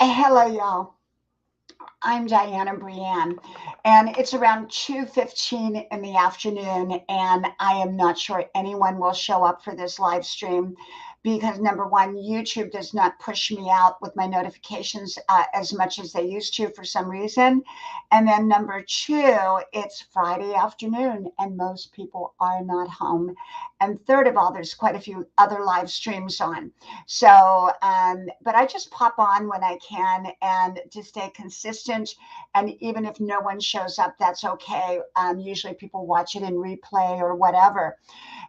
Hello, y'all. I'm Diana Brienne, and it's around 2:15 in the afternoon, and I am not sure anyone will show up for this live stream because number one, YouTube does not push me out with my notifications as much as they used to for some reason, and then number two, it's Friday afternoon, and most people are not home, and third of all, there's quite a few other live streams on. But I just pop on when I can and to stay consistent. And even if no one shows up, that's okay. Usually people watch it in replay or whatever.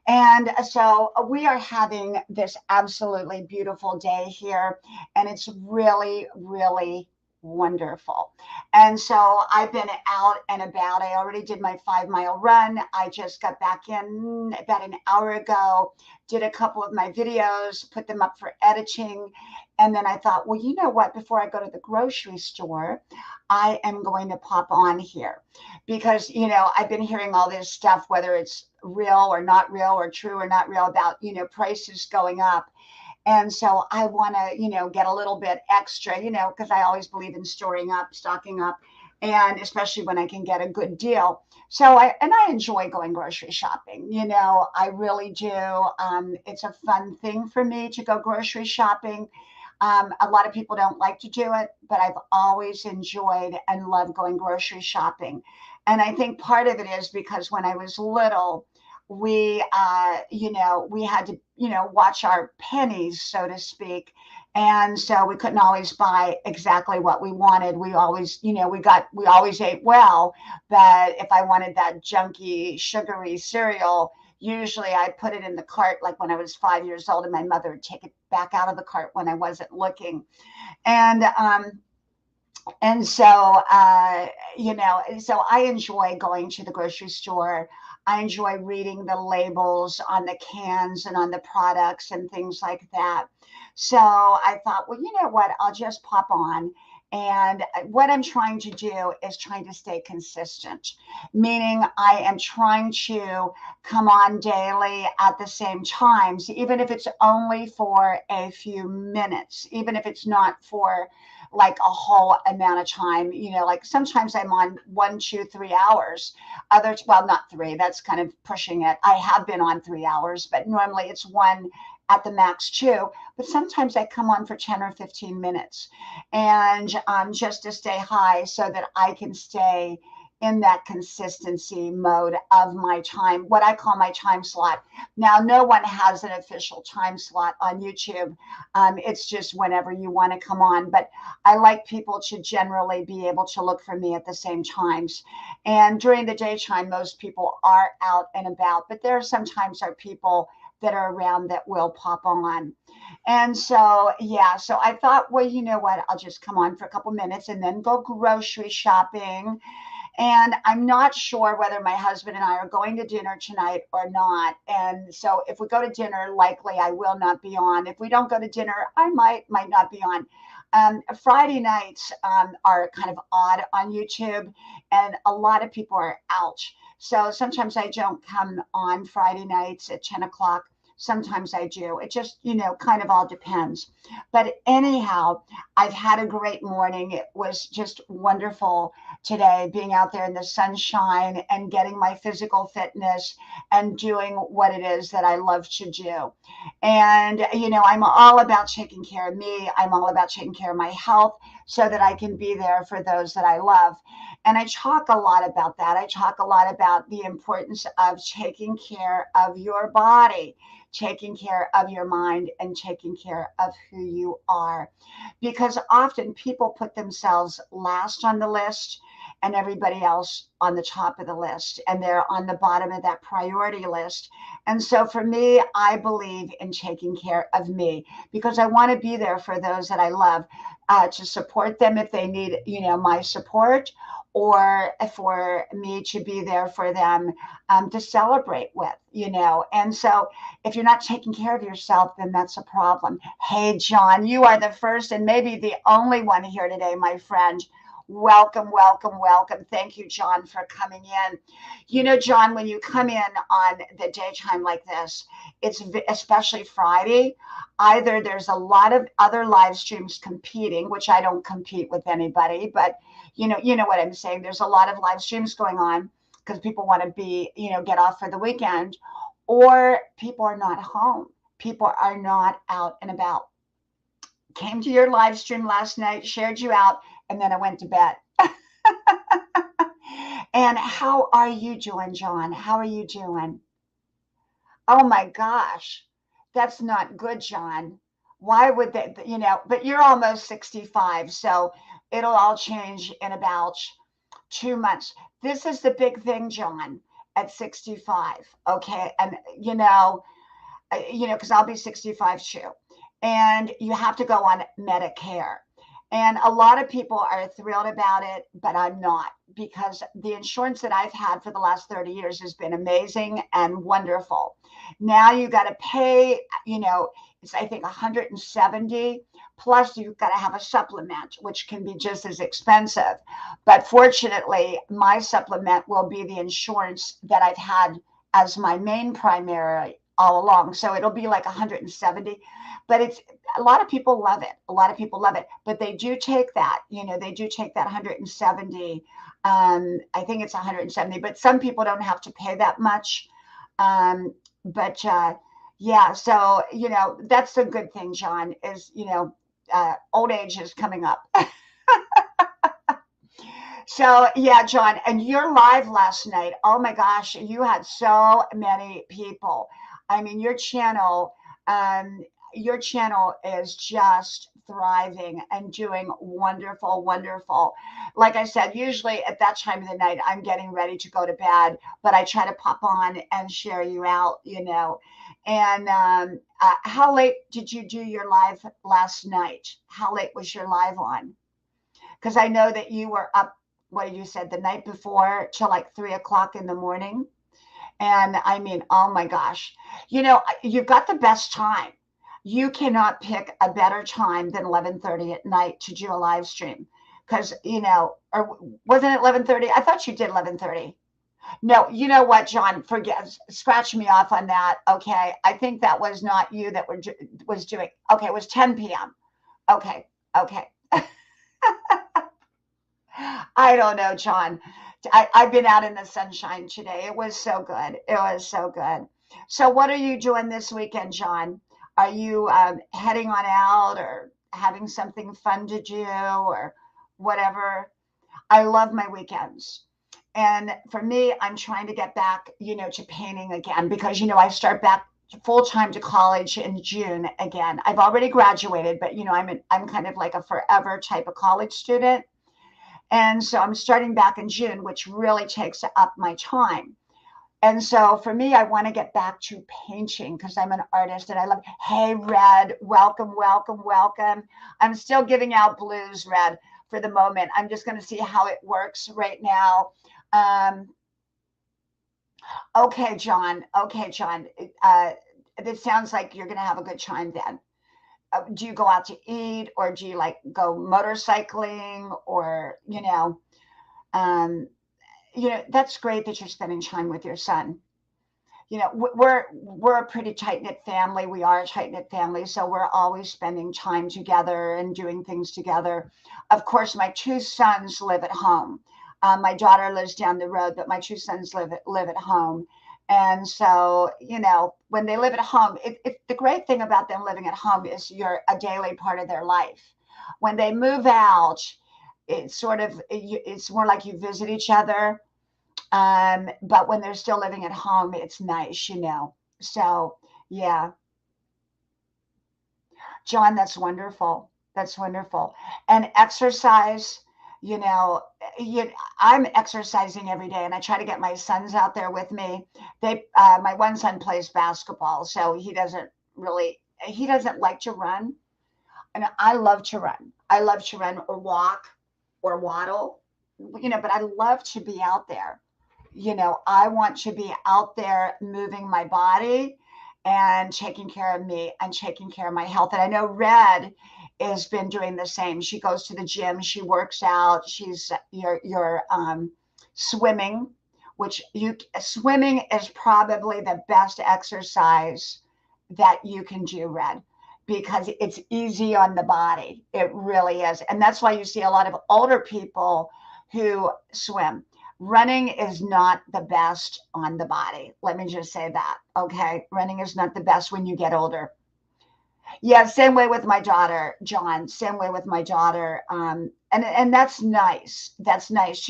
And so we are having this absolutely beautiful day here, and it's really, really wonderful. And so I've been out and about. I already did my 5 mile run. I just got back in about an hour ago, did a couple of my videos, put them up for editing. And then I thought, well, you know what? Before I go to the grocery store, I am going to pop on here because I've been hearing all this stuff, whether it's real or not real or true or not real, about prices going up. And so I want to get a little bit extra, because I always believe in storing up, stocking up, and especially when I can get a good deal. So I enjoy going grocery shopping. I really do. It's a fun thing for me to go grocery shopping. A lot of people don't like to do it, but I've always enjoyed and loved going grocery shopping. And I think part of it is because when I was little, we had to, watch our pennies, so to speak. And so we couldn't always buy exactly what we wanted. We always, we always ate well, but if I wanted that junky, sugary cereal, usually I put it in the cart like when I was 5 years old, and my mother would take it back out of the cart when I wasn't looking. And and so so I enjoy going to the grocery store. I enjoy reading the labels on the cans and on the products and things like that. So I thought, well, you know what, I'll just pop on. And what I'm trying to do is trying to stay consistent, meaning I am trying to come on daily at the same times, even if it's only for a few minutes, even if it's not for like a whole amount of time. Like sometimes I'm on 1, 2, 3 hours. Others, well, not three, that's kind of pushing it. I have been on 3 hours, but normally it's one, at the max two. But sometimes I come on for 10 or 15 minutes, and just to stay high so that I can stay in that consistency mode of my time, what I call my time slot. Now, no one has an official time slot on YouTube. It's just whenever you want to come on. But I like people to generally be able to look for me at the same times. And during the daytime, most people are out and about, but there sometimes are people that are around that will pop on. And so, yeah, so I thought, well, you know what? I'll just come on for a couple minutes and then go grocery shopping. And I'm not sure whether my husband and I are going to dinner tonight or not. And so if we go to dinner, likely I will not be on. If we don't go to dinner, I might not be on. Friday nights are kind of odd on YouTube, and a lot of people are out. So sometimes I don't come on Friday nights at 10 o'clock. Sometimes I do. It just, kind of all depends. But anyhow, I've had a great morning. It was just wonderful today, being out there in the sunshine and getting my physical fitness and doing what it is that I love to do. And, I'm all about taking care of me. I'm all about taking care of my health so that I can be there for those that I love. And I talk a lot about that. I talk a lot about the importance of taking care of your body, taking care of your mind, and taking care of who you are. Because often people put themselves last on the list and everybody else on the top of the list, and they're on the bottom of that priority list. And so for me, I believe in taking care of me because I want to be there for those that I love, to support them if they need, my support, or for me to be there for them, to celebrate with, And so if you're not taking care of yourself, then that's a problem. Hey, John, you are the first and maybe the only one here today, my friend. Welcome, welcome, welcome. Thank you, John, for coming in. You know, John, when you come in on the daytime like this, especially Friday, either there's a lot of other live streams competing, which I don't compete with anybody, but you know what I'm saying. There's a lot of live streams going on because people want to get off for the weekend, or people are not home. People are not out and about. Came to your live stream last night, shared you out, and then I went to bed. And how are you doing, John? How are you doing? Oh my gosh, that's not good, John. Why would they, but you're almost 65, so it'll all change in about 2 months. This is the big thing, John, at 65. Okay. And, because I'll be 65 too. And you have to go on Medicare. And a lot of people are thrilled about it, but I'm not, because the insurance that I've had for the last 30 years has been amazing and wonderful. Now you got to pay, it's I think 170, plus you've got to have a supplement, which can be just as expensive. But fortunately, my supplement will be the insurance that I've had as my main primary all along. So it'll be like 170, but it's a lot of people love it. A lot of people love it, but they do take that, they do take that 170. I think it's 170, but some people don't have to pay that much. But yeah, so, that's a good thing, John, is, old age is coming up. So yeah, John, and you're live last night. Oh my gosh, you had so many people. I mean, um, your channel is just thriving and doing wonderful, wonderful. Like I said, usually at that time of the night, I'm getting ready to go to bed, but I try to pop on and share you out, And how late did you do your live last night? How late was your live on? Because I know that you were up, what did you said, the night before till like 3 o'clock in the morning. And I mean, oh my gosh, you've got the best time. You cannot pick a better time than 11:30 at night to do a live stream. Because, or wasn't it 11:30? I thought you did 11:30. No, you know what, John? Forget, scratch me off on that. Okay, I think that was not you that was doing. Okay, it was 10 p.m. Okay, okay. I don't know, John. I've been out in the sunshine today. It was so good. It was so good. So, what are you doing this weekend, John? Are you heading on out or having something fun to do or whatever? I love my weekends. And for me, I'm trying to get back, to painting again because, I start back full time to college in June again. I've already graduated, but, I'm kind of like a forever type of college student. And so I'm starting back in June, which really takes up my time. And so for me, I want to get back to painting because I'm an artist and I love. Hey, Red, welcome, welcome, welcome. I'm still giving out blues, Red, for the moment. I'm just going to see how it works right now. Um, okay, John. Okay, John. It sounds like you're going to have a good time then. Do you go out to eat or do you like go motorcycling or, um, that's great that you're spending time with your son. We're a pretty tight knit family. We are a tight knit family, so we're always spending time together and doing things together. Of course, my two sons live at home. My daughter lives down the road, but my two sons live at home. And so, when they live at home, the great thing about them living at home is you're a daily part of their life. When they move out, it's more like you visit each other, but when they're still living at home, it's nice. So yeah, John, that's wonderful. That's wonderful. And exercise, you know, you, I'm exercising every day, and I try to get my sons out there with me. My one son plays basketball, so he doesn't like to run, and I love to run. I love to run or walk or waddle, but I love to be out there. I want to be out there moving my body and taking care of me and taking care of my health. And I know Red has been doing the same. She goes to the gym, she works out, she's your swimming, which swimming is probably the best exercise that you can do, Red, because it's easy on the body. It really is. And that's why you see a lot of older people who swim. Running is not the best on the body. Let me just say that. Okay. Running is not the best when you get older. Yeah, same way with my daughter, John. Same way with my daughter. And that's nice. That's nice.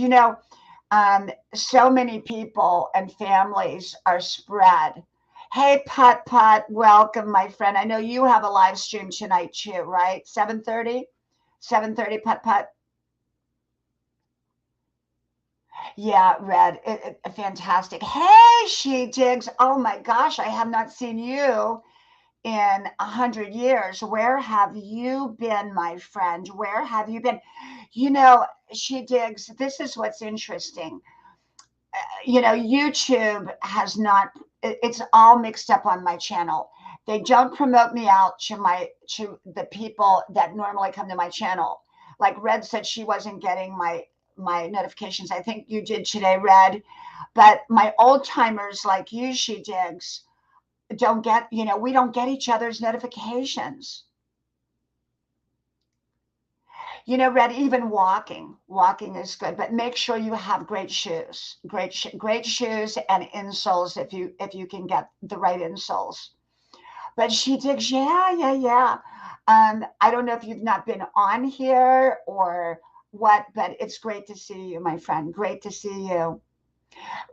So many people and families are spread. Hey, Putt Putt, welcome, my friend. I know you have a live stream tonight too, right? 7:30? 7:30, Putt Putt. Yeah, Red, fantastic. Hey, She Digs. Oh my gosh, I have not seen you in 100 years. Where have you been, my friend? Where have you been? She Digs. This is what's interesting. YouTube has not, it's all mixed up on my channel. They don't promote me out to the people that normally come to my channel. Like Red said, she wasn't getting my notifications. I think you did today, Red. But my old timers like you, She Digs, don't get, we don't get each other's notifications. Red, even walking is good, but make sure you have great shoes, great shoes and insoles if you can get the right insoles. But She Digs, yeah. I don't know if you've not been on here or what, but it's great to see you, my friend. Great to see you.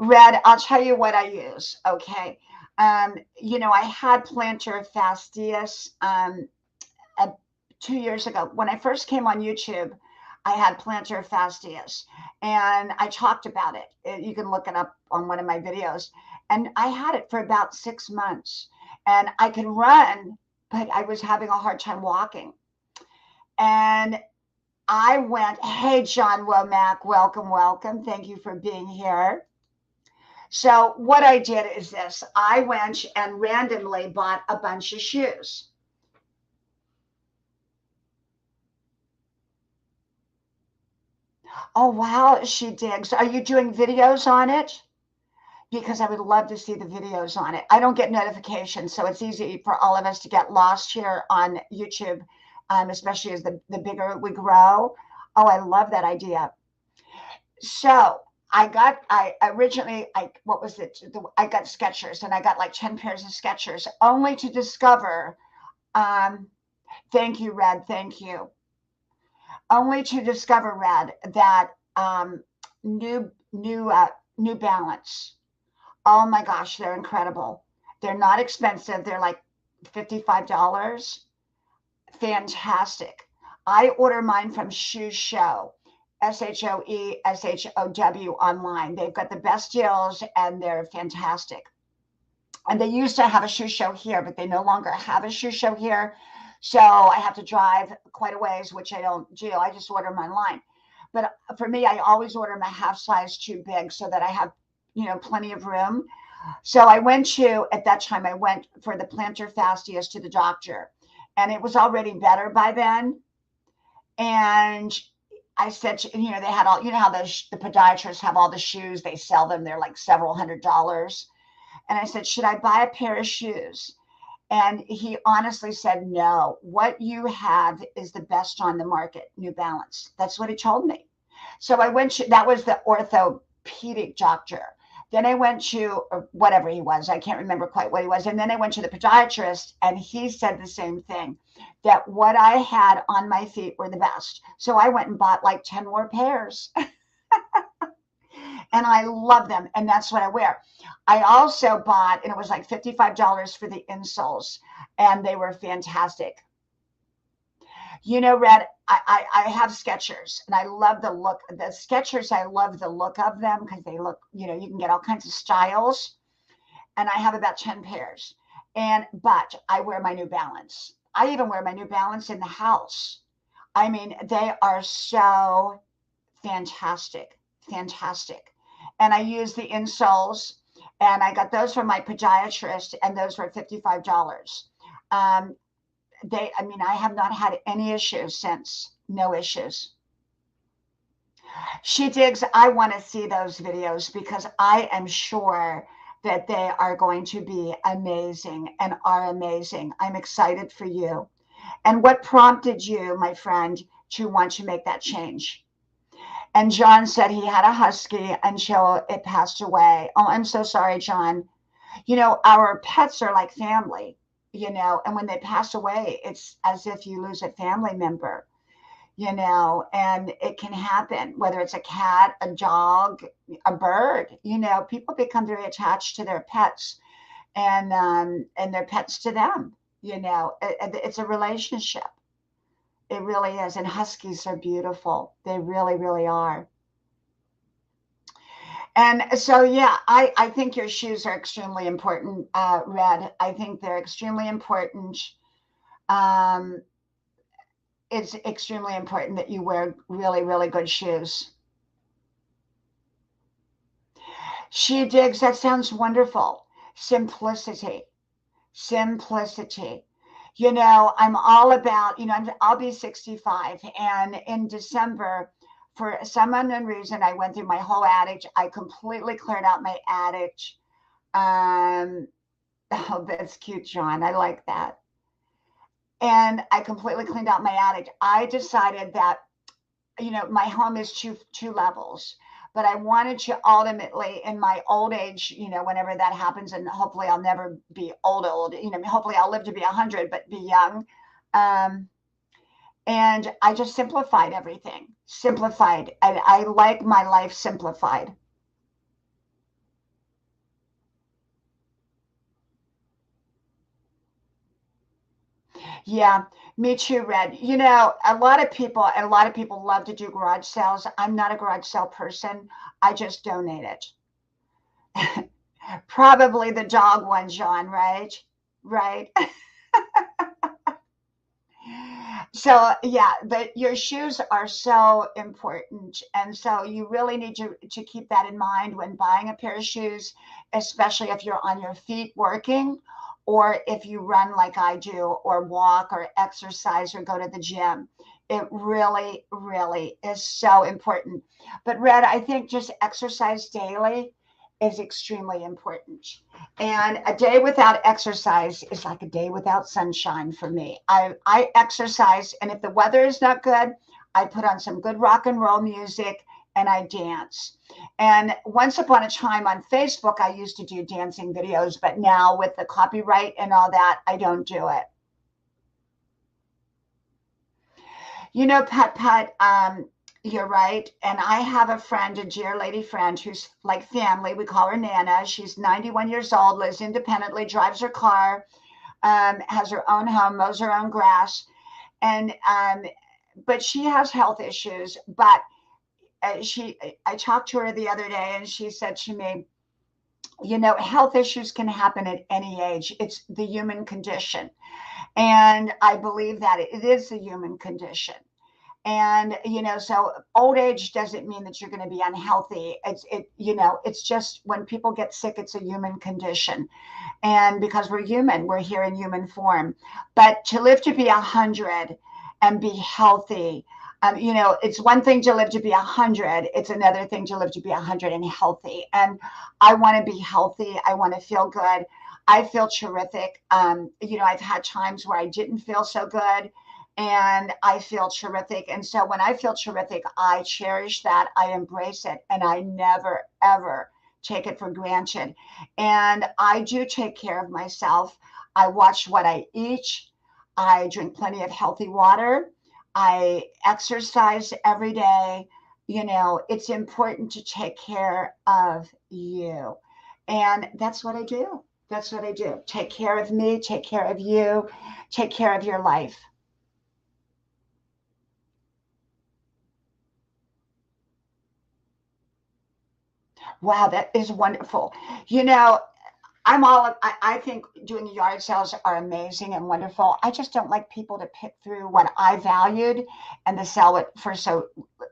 Red, I'll tell you what I use. Okay. I had plantar fasciitis 2 years ago. When I first came on YouTube, I had plantar fasciitis and I talked about it. You can look it up on one of my videos. And I had it for about 6 months and I could run, but I was having a hard time walking. And I went, hey, John Womack, welcome. Thank you for being here. So what I did is this. I went and randomly bought a bunch of shoes. Oh, wow, She Digs. Are you doing videos on it? Because I would love to see the videos on it. I don't get notifications, so it's easy for all of us to get lost here on YouTube, especially as the bigger we grow. Oh, I love that idea. So I originally, what was it? I got Skechers and I got like 10 pairs of Skechers only to discover, um, thank you, Red, thank you. Only to discover, Red, that New Balance. Oh my gosh, they're incredible. They're not expensive. They're like $55. Fantastic. I order mine from Shoe Show, SHOESHOW online. They've got the best deals and they're fantastic. And they used to have a shoe show here, but they no longer have a shoe show here. So I have to drive quite a ways, which I don't do. I just order them online. But for me, I always order my half size too big so that I have, plenty of room. So at that time, I went for the plantar fasciitis to the doctor and it was already better by then. And I said, they had all, how the podiatrists have all the shoes, they sell them, they're like several $100s. And I said, should I buy a pair of shoes? And he honestly said, no, what you have is the best on the market, New Balance. That's what he told me. So that was the orthopedic doctor. Then I went to whatever he was. I can't remember quite what he was. And then I went to the podiatrist and he said the same thing, that what I had on my feet were the best. So I went and bought like 10 more pairs. And I love them. And that's what I wear. I also bought, and it was like $55 for the insoles, and they were fantastic. Red, I have Skechers, and I love the look. The Skechers, I love the look of them because they look, you can get all kinds of styles. And I have about 10 pairs. But I wear my New Balance. I even wear my New Balance in the house. I mean, they are so fantastic. And I use the insoles, and I got those from my podiatrist, and those were $55. I mean, I have not had any issues since. No issues. She digs. I want to see those videos because I am sure that they are going to be amazing and are amazing. I'm excited for you. And what prompted you, my friend, to want to make that change? And John said he had a husky until it passed away. Oh, I'm so sorry, John. You know, our pets are like family, you know, and when they pass away, it's as if you lose a family member, you know, and it can happen, whether it's a cat, a dog, a bird, you know, people become very attached to their pets and their pets to them, you know, it's a relationship. It really is. And huskies are beautiful. They really, really are. And so, yeah, I think your shoes are extremely important, Red. I think they're extremely important. Um, it's extremely important that you wear really, really good shoes. She digs. That sounds wonderful. Simplicity, simplicity. You know, I'm all about, you know, I'll be 65. And in December, for some unknown reason, I went through my whole attic. I completely cleared out my attic. Um, oh, that's cute, John. I like that. And I completely cleaned out my attic. I decided that, you know, my home is two levels, but I wanted to ultimately, in my old age, you know, whenever that happens, and hopefully I'll never be old, you know, hopefully I'll live to be 100, but be young. Um, and I just simplified everything, simplified. I like my life simplified. Yeah, me too, Red. You know, a lot of people love to do garage sales. I'm not a garage sale person. I just donate it. Probably the dog one, John, right? Right. So yeah, but your shoes are so important. And so you really need to keep that in mind when buying a pair of shoes, especially if you're on your feet working or if you run like I do or walk or exercise or go to the gym. It really, really is so important. But Red, I think just exercise daily is extremely important. And a day without exercise is like a day without sunshine for me. I exercise, and if the weather is not good, I put on some good rock and roll music and I dance. And once upon a time on Facebook, I used to do dancing videos, but now with the copyright and all that, I don't do it. You know, Pet, you're right. And I have a friend, a dear lady friend, who's like family. We call her Nana. She's 91 years old, lives independently, drives her car, has her own home, mows her own grass, and but she has health issues. But I talked to her the other day, and she said to me, you know, health issues can happen at any age. It's the human condition, and I believe that it is the human condition. And you know, so old age doesn't mean that you're going to be unhealthy. You know, it's just when people get sick, it's a human condition. And because we're human, we're here in human form. But to live to be 100 and be healthy, you know, it's one thing to live to be 100. It's another thing to live to be 100 and healthy. And I want to be healthy. I want to feel good. I feel terrific. You know, I've had times where I didn't feel so good, and I feel terrific. And so when I feel terrific, I cherish that. I embrace it, and I never, ever take it for granted. And I do take care of myself. I watch what I eat. I drink plenty of healthy water. I exercise every day. You know, it's important to take care of you. And that's what I do. That's what I do. Take care of me, take care of you, take care of your life. Wow, that is wonderful. You know, I think doing yard sales are amazing and wonderful. I just don't like people to pick through what I valued and to sell it for so,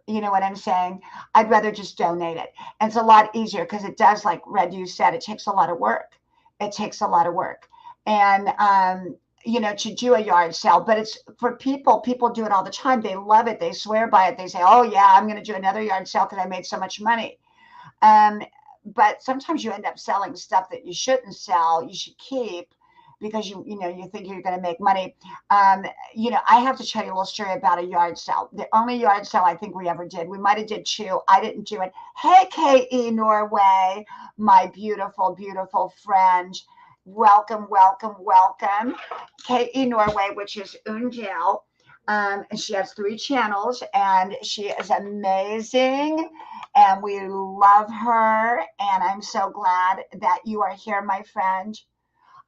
you know what I'm saying? I'd rather just donate it. And it's a lot easier because it does, like Red, you said, it takes a lot of work. It takes a lot of work. And to do a yard sale, but it's for people do it all the time. They love it. They swear by it. They say, oh yeah, I'm going to do another yard sale because I made so much money. Um, but sometimes you end up selling stuff that you shouldn't sell, you should keep because you think you're going to make money. Um, I have to tell you a little story about a yard sale. The only yard sale I think we ever did. We might have did two. I didn't do it. Hey, KE Norway, my beautiful, beautiful friend. Welcome, welcome, welcome. KE Norway, which is Ungel. And she has 3 channels and she is amazing and we love her. And I'm so glad that you are here, my friend.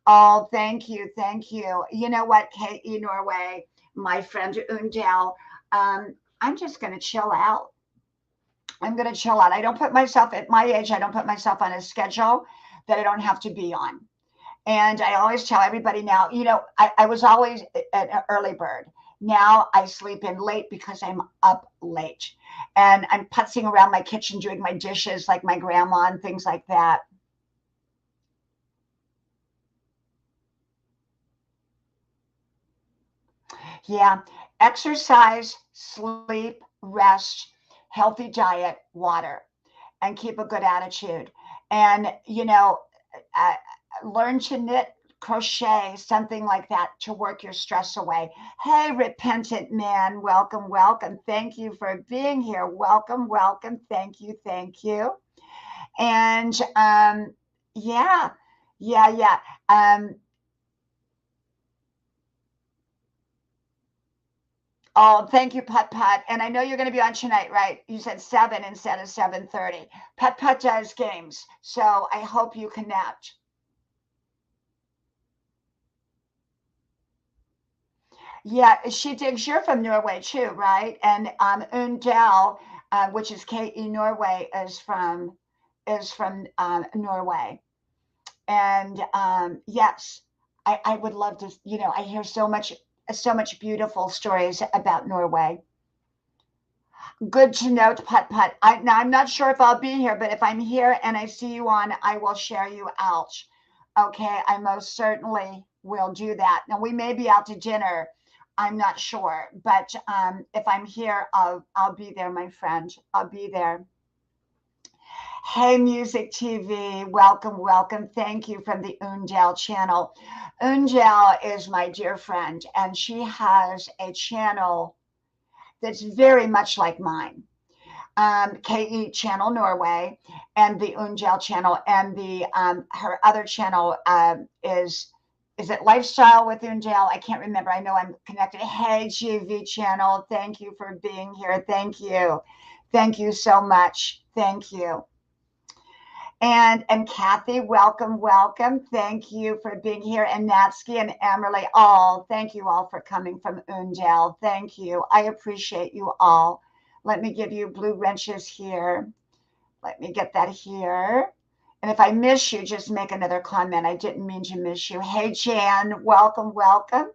Oh, thank you. Thank you. You know what, KE Norway, my friend Undel, I'm just going to chill out. I'm going to chill out. I don't put myself at my age, I don't put myself on a schedule that I don't have to be on. And I always tell everybody now, I was always an early bird. Now I sleep in late because I'm up late and I'm putzing around my kitchen doing my dishes like my grandma and things like that. Yeah. Exercise, sleep, rest, healthy diet, water, and keep a good attitude. And, uh, learn to knit, crochet, something like that to work your stress away. Hey, repentant man, welcome, welcome. Thank you for being here. Welcome, welcome. Thank you, thank you. And yeah, yeah, yeah. Um, oh, thank you, Put Put. And I know you're going to be on tonight, right? You said 7 instead of 7:30. Put Put does games, so I hope you connect. Yeah, she digs. You're from Norway too, right? And Undel, which is KE Norway, is from Norway. And yes, I would love to. I hear so much beautiful stories about Norway. Good to know, Putt Putt. Now I'm not sure if I'll be here, but if I'm here and I see you on, I will share you out. Okay, I most certainly will do that. Now we may be out to dinner. I'm not sure, but if I'm here, I'll be there, my friend. I'll be there. Hey, Music TV, welcome, welcome. Thank you from the Undel channel. Undel is my dear friend, and she has a channel that's very much like mine. KE Channel Norway and the Ungel channel and the her other channel is it Lifestyle with Ungel? I can't remember. I know I'm connected. Hey GV channel, thank you for being here. Thank you so much. Thank you. And Kathy, welcome, welcome. Thank you for being here. And Natsky and Emily, all thank you all for coming from Undel. Thank you. I appreciate you all. Let me give you blue wrenches here. Let me get that here. And if I miss you, just make another comment. I didn't mean to miss you. Hey, Jan, welcome, welcome.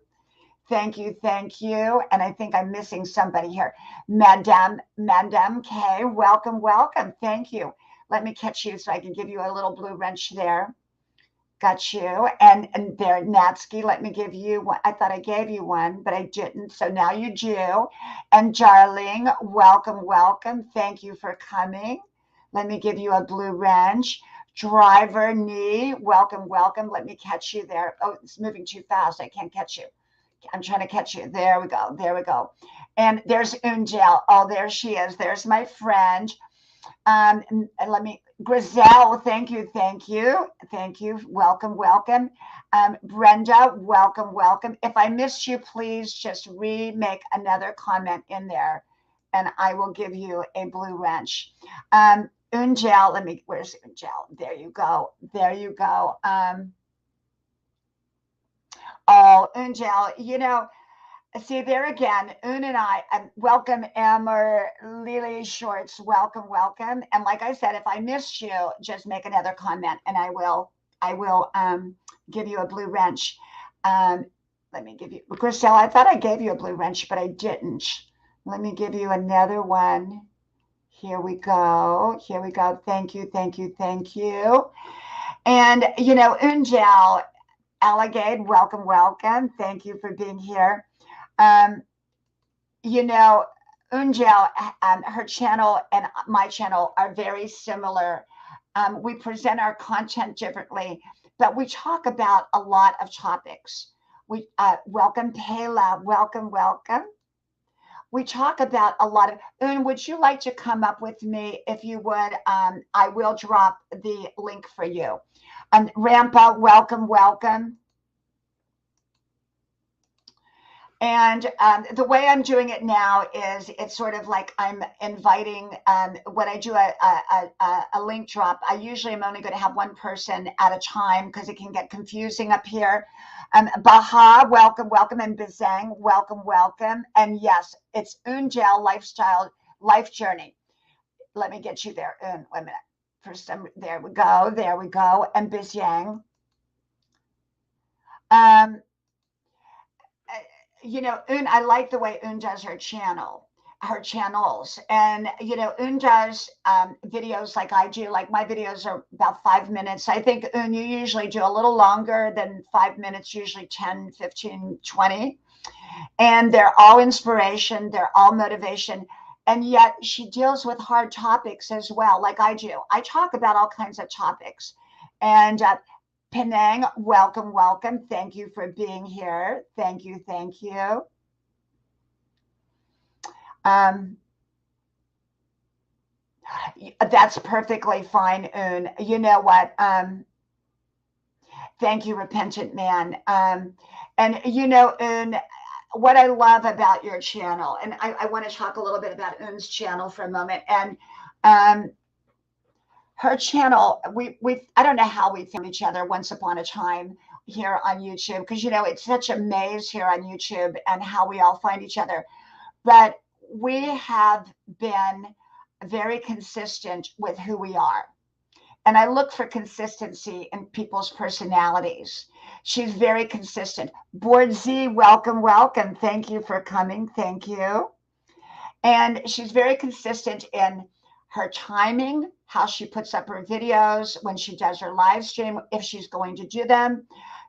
Thank you, thank you. And I think I'm missing somebody here. Madame K, welcome, welcome. Thank you. Let me catch you so I can give you a little blue wrench there. Got you. And there, Natsky, let me give you one. I thought I gave you one, but I didn't. So now you do. And Darling, welcome, welcome. Thank you for coming. Let me give you a blue wrench. Driver knee, welcome, welcome. Let me catch you there. Oh, it's moving too fast. I can't catch you. I'm trying to catch you. There we go. There we go. And there's Ungel. Oh, there she is. There's my friend. And let me, Griselle, thank you, thank you, thank you. Welcome, welcome. Brenda, welcome, welcome. If I missed you, please just remake another comment in there and I will give you a blue wrench. Ungel, where's Ungel? There you go. There you go. Oh, Ungel, see there again, Un and I, welcome Emmer, Lily Shorts, welcome, welcome. And like I said, if I missed you, just make another comment and I will give you a blue wrench. Let me give you, Griselle, I thought I gave you a blue wrench, but I didn't. Let me give you another one. Here we go. Here we go. Thank you, thank you, thank you. And, Ungel, Alligade, welcome, welcome. Thank you for being here. Um, you know, Unjel, her channel and my channel are very similar. We present our content differently, but we talk about a lot of topics. We welcome Pela, welcome, welcome. We talk about a lot of. Un, would you like to come up with me? If you would, I will drop the link for you. Rampa, welcome, welcome. And the way I'm doing it now is it's sort of like I'm inviting, when I do a link drop, I usually am only going to have one person at a time because it can get confusing up here. Baha, welcome, welcome. And Bazang, welcome, welcome. And yes, it's Unjel Lifestyle Life Journey. Let me get you there. Wait a minute. There we go. There we go. And Bizang. You know, Un, I like the way Un does her channels. And, you know, Un does videos like I do. Like my videos are about 5 minutes. I think, Un, you usually do a little longer than 5 minutes, usually 10, 15, 20. And they're all inspiration. They're all motivation. And yet she deals with hard topics as well, like I do. I talk about all kinds of topics. And Penang, welcome, welcome. Thank you for being here. Thank you, thank you. That's perfectly fine, Un. You know what? Thank you, Repentant Man. And you know, Un, what I love about your channel, and I want to talk a little bit about Un's channel for a moment. And her channel, we I don't know how we found each other once upon a time here on YouTube, because you know it's such a maze here on YouTube and how we all find each other. But we have been very consistent with who we are. And I look for consistency in people's personalities. She's very consistent. Board Z, welcome, welcome. Thank you for coming. Thank you. And she's very consistent in her timing, how she puts up her videos, when she does her live stream, if she's going to do them.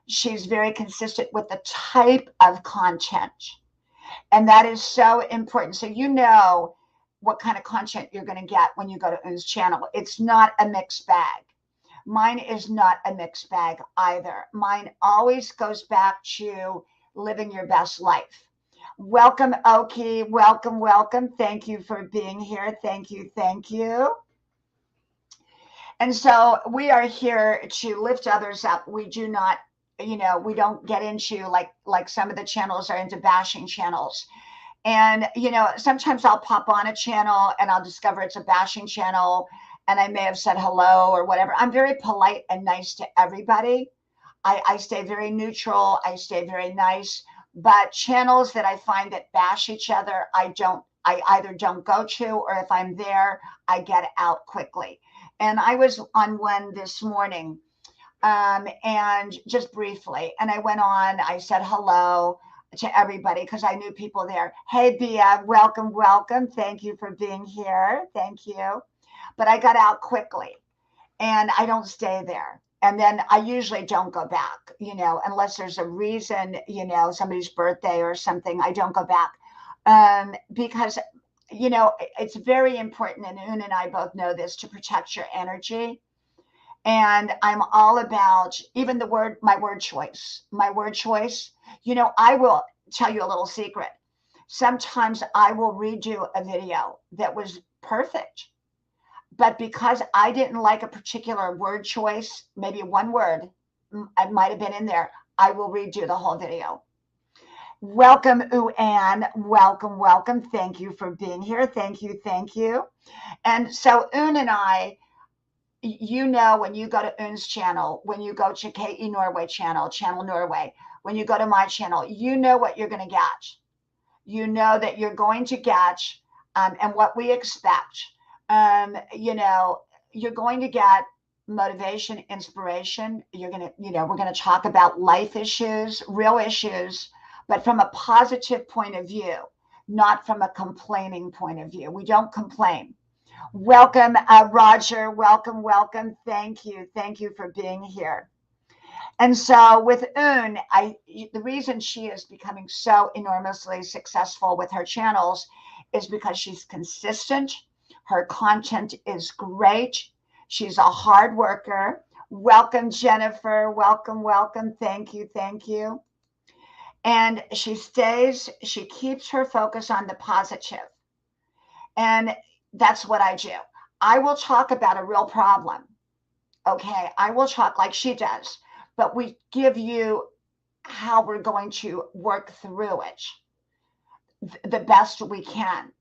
She's very consistent with the type of content. And that is so important. So you know what kind of content you're going to get when you go to Un's channel. It's not a mixed bag. Mine is not a mixed bag either. Mine always goes back to living your best life. Welcome, Oki. Welcome, welcome. Thank you for being here. Thank you, thank you. And so we are here to lift others up. We do not, you know, we don't get into like some of the channels are into bashing channels. And, you know, sometimes I'll pop on a channel and I'll discover it's a bashing channel and I may have said hello or whatever. I'm very polite and nice to everybody. I stay very neutral. I stay very nice. But channels that I find that bash each other, I either don't go to, or if I'm there, I get out quickly. And I was on one this morning, and just briefly, and I went on, I said hello to everybody because I knew people there. Hey, Bia, welcome, welcome. Thank you for being here. Thank you. But I got out quickly and I don't stay there. And then I usually don't go back, you know, unless there's a reason, you know, somebody's birthday or something, I don't go back. Because, you know, it's very important, and Un and I both know this, to protect your energy. And I'm all about even my word choice, you know, I will tell you a little secret. Sometimes I will redo a video that was perfect, but because I didn't like a particular word choice, maybe one word, it might have been in there, I will redo the whole video. Welcome, Uan. Welcome, welcome. Thank you for being here. Thank you, thank you. And so Un and I, you know, when you go to Un's channel, when you go to KE Norway channel Norway, when you go to my channel, you know what you're going to get. You know that you're going to get, and what we expect. You know, you're going to get motivation, inspiration. You're going to, you know, we're going to talk about life issues, real issues, but from a positive point of view, not from a complaining point of view. We don't complain. Welcome, Roger. Welcome, welcome. Thank you. Thank you for being here. And so with Un, the reason she is becoming so enormously successful with her channels is because she's consistent. Her content is great. She's a hard worker. Welcome, Jennifer. Welcome, welcome. Thank you, thank you. And she keeps her focus on the positive. And that's what I do. I will talk about a real problem. Okay. I will talk like she does, but we give you how we're going to work through it the best we can.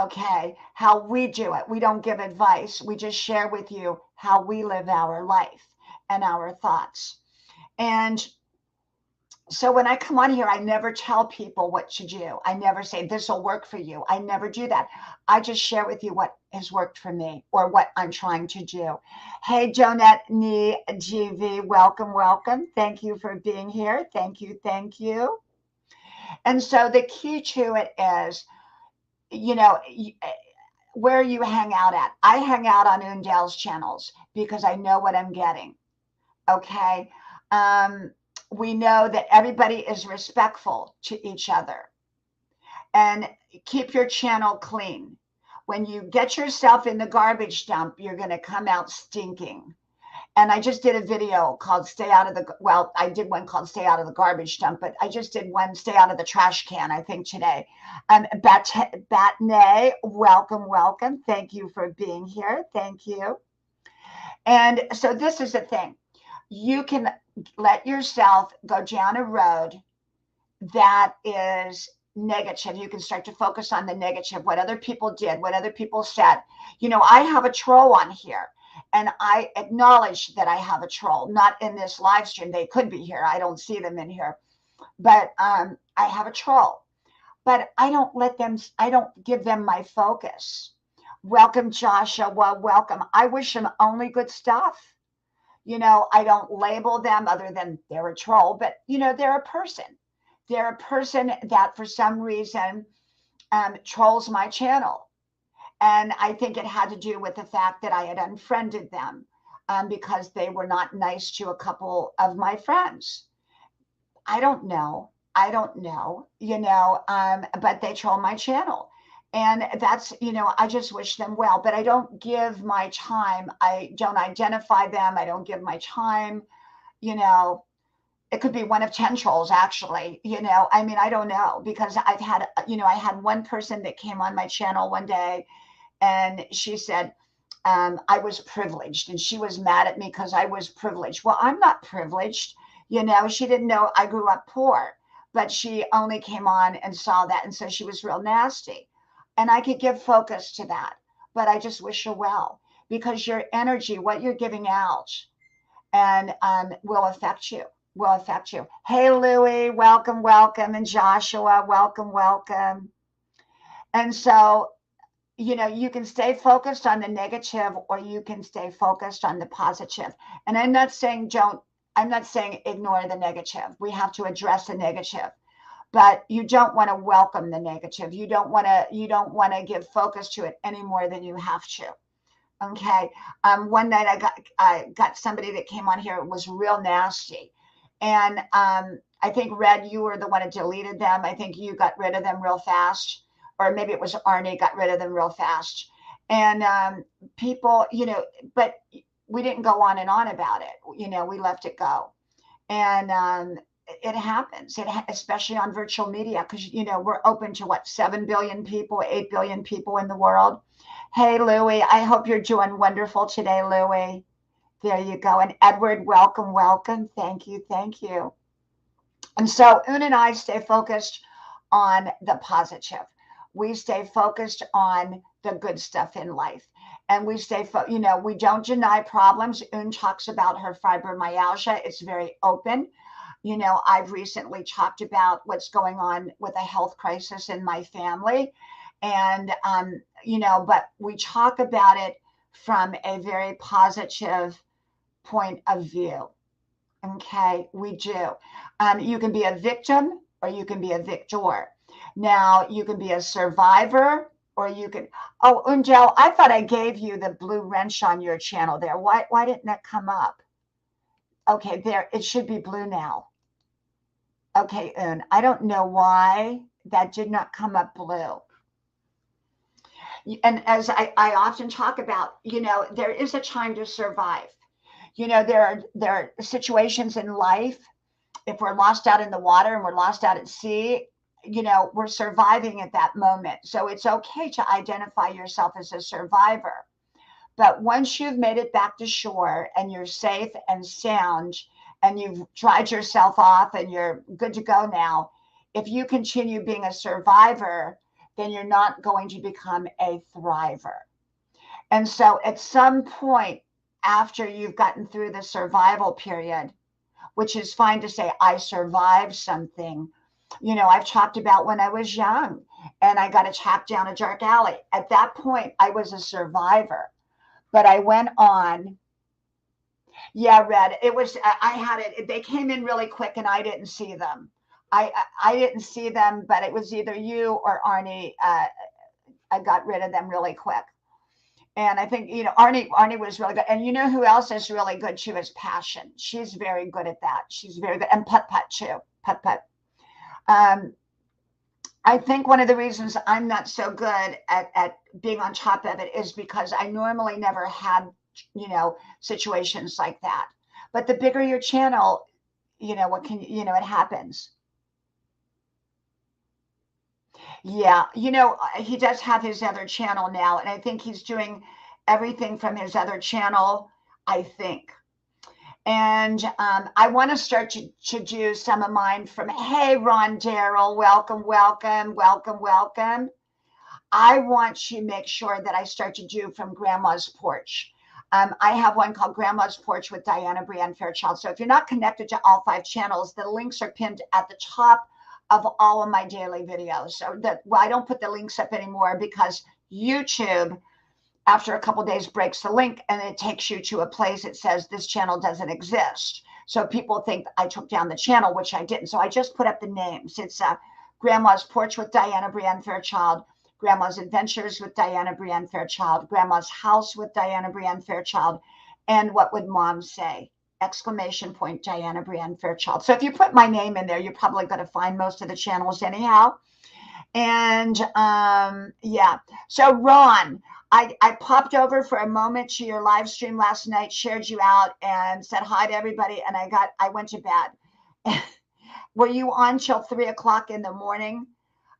Okay. How we do it. We don't give advice. We just share with you how we live our life and our thoughts. And so when I come on here, I never tell people what to do. I never say this will work for you. I never do that. I just share with you what has worked for me or what I'm trying to do. Hey, Jonette Nee GV, welcome, welcome. Thank you for being here. Thank you, thank you. And so the key to it is, where you hang out at. I hang out on Undell's channels because I know what I'm getting. Okay. We know that everybody is respectful to each other, and keep your channel clean. When you get yourself in the garbage dump, you're going to come out stinking. And I just did a video called I did one called Stay Out of the Garbage Dump, but I just did one Stay Out of the Trash Can, I think today. Batnay, welcome, welcome. Thank you for being here. Thank you. And so this is the thing. You can let yourself go down a road that is negative. You can start to focus on the negative, what other people did, what other people said. I have a troll on here, and I acknowledge that I have a troll, not in this live stream. They could be here. I don't see them in here, but I have a troll, but I don't give them my focus. Welcome, Joshua. Welcome. I wish them only good stuff. I don't label them other than they're a troll, but they're a person. They're a person that for some reason trolls my channel. And I think it had to do with the fact that I had unfriended them because they were not nice to a couple of my friends. I don't know, but they troll my channel. And that's, I just wish them well, but I don't give my time. I don't identify them. I don't give my time. It could be one of 10 trolls, actually. I don't know, because I had one person that came on my channel one day, and she said, I was privileged, and she was mad at me because I was privileged. Well, I'm not privileged. She didn't know I grew up poor, but she only came on and saw that. And so she was real nasty. And I could give focus to that, but I just wish her well, because your energy, what you're giving out, and will affect you. Hey, Louie, welcome, welcome. And Joshua, welcome, welcome. And so, you can stay focused on the negative, or you can stay focused on the positive. And I'm not saying ignore the negative. We have to address the negative, but you don't want to welcome the negative. You don't want to give focus to it any more than you have to. Okay. One night I got somebody that came on here. It was real nasty. And I think, Red, you were the one that deleted them. I think you got rid of them real fast. Or maybe it was Arnie got rid of them real fast. And people, but we didn't go on and on about it. We let it go. And it happens, especially on virtual media, because, we're open to 7 billion people, 8 billion people in the world. Hey, Louie, I hope you're doing wonderful today, Louie. There you go. And Edward, welcome, welcome. Thank you, thank you. And so Un and I stay focused on the positive. We stay focused on the good stuff in life. And we we don't deny problems. Un talks about her fibromyalgia. It's very open. I've recently talked about what's going on with a health crisis in my family. And, but we talk about it from a very positive point of view. Okay, we do. You can be a victim, or you can be a victor. Now, you can be a survivor, or you can. Oh, Ungel, I thought I gave you the blue wrench on your channel there. Why didn't that come up? Okay, there, it should be blue now. Okay, Un, I don't know why that did not come up blue. And as I often talk about, there is a time to survive. There are situations in life, if we're lost out in the water and we're lost out at sea, we're surviving at that moment. So it's okay to identify yourself as a survivor. But once you've made it back to shore and you're safe and sound and you've dried yourself off and you're good to go now, if you continue being a survivor, then you're not going to become a thriver. And so at some point after you've gotten through the survival period, which is fine to say, I survived something. I've talked about when I was young and I got attacked down a dark alley. At that point, I was a survivor, but I went on. Yeah, Red. It was, I had it. They came in really quick and I didn't see them. I didn't see them, but it was either you or Arnie. I got rid of them really quick. And I think, Arnie was really good. And you know who else is really good too is Passion. She's very good at that. She's very good. And Putt Putt too. Putt Putt. Um, I think one of the reasons I'm not so good at being on top of it is because I normally never had, situations like that. But the bigger your channel, what can, it happens. Yeah, he does have his other channel now, and I think he's doing everything from his other channel, I think. And I want to start to do some of mine from, hey, Ron Darrell, welcome, welcome, welcome, welcome. I want to make sure that I start to do from Grandma's Porch. I have one called Grandma's Porch with Diana Brienne Fairchild. So if you're not connected to all 5 channels, the links are pinned at the top of all of my daily videos. So I don't put the links up anymore because YouTube, after a couple days, breaks the link and it takes you to a place that says this channel doesn't exist. So people think I took down the channel, which I didn't. So I just put up the names. It's Grandma's Porch with Diana Brienne Fairchild, Grandma's Adventures with Diana Brienne Fairchild, Grandma's House with Diana Brienne Fairchild, and What Would Mom Say? Exclamation point, Diana Brienne Fairchild. So if you put my name in there, you're probably going to find most of the channels anyhow. And yeah, so Ron, I popped over for a moment to your live stream last night, shared you out, and said hi to everybody, and I went to bed. Were you on till 3 o'clock in the morning?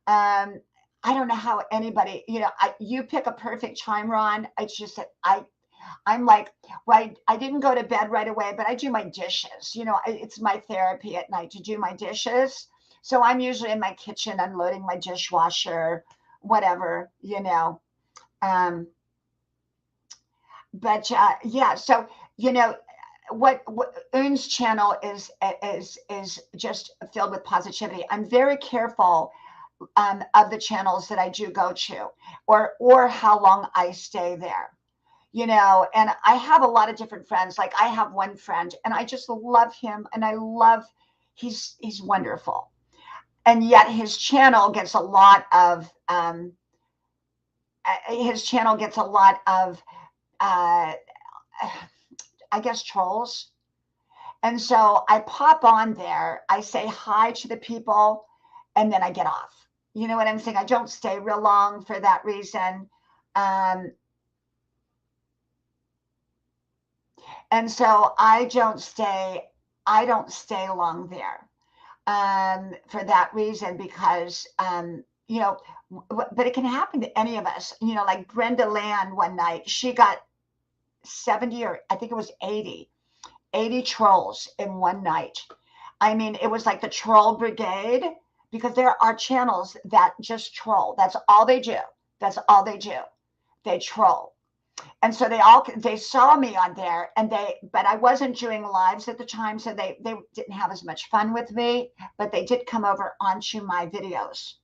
I don't know how anybody, you pick a perfect time, Ron. It's just that I'm like, right, I didn't go to bed right away, but I do my dishes. It's my therapy at night to do my dishes. So I'm usually in my kitchen unloading my dishwasher, whatever. But yeah, so what Un's channel is just filled with positivity. I'm very careful of the channels that I do go to, or how long I stay there. And I have a lot of different friends. Like I have one friend and I just love him and he's wonderful. And yet his channel gets a lot of I guess trolls. And so I pop on there, I say hi to the people, and then I get off. You know what I'm saying? I don't stay real long for that reason. And so I don't stay long there for that reason, because but it can happen to any of us. Like Brenda Land one night, she got 70, or I think it was 80 trolls in one night. I mean, it was like the troll brigade, because there are channels that just troll. That's all they do. That's all they do. They troll. And so they saw me on there, but I wasn't doing lives at the time, so they didn't have as much fun with me, but they did come over onto my videos.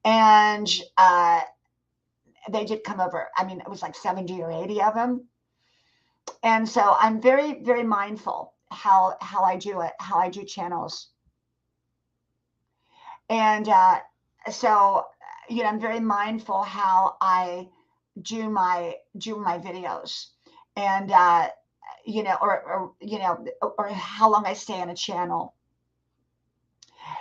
And they did come over. I mean, it was like 70 or 80 of them. And so I'm very, very mindful how I do it, how I do channels. And so, I'm very mindful how I do my videos. And or how long I stay on a channel.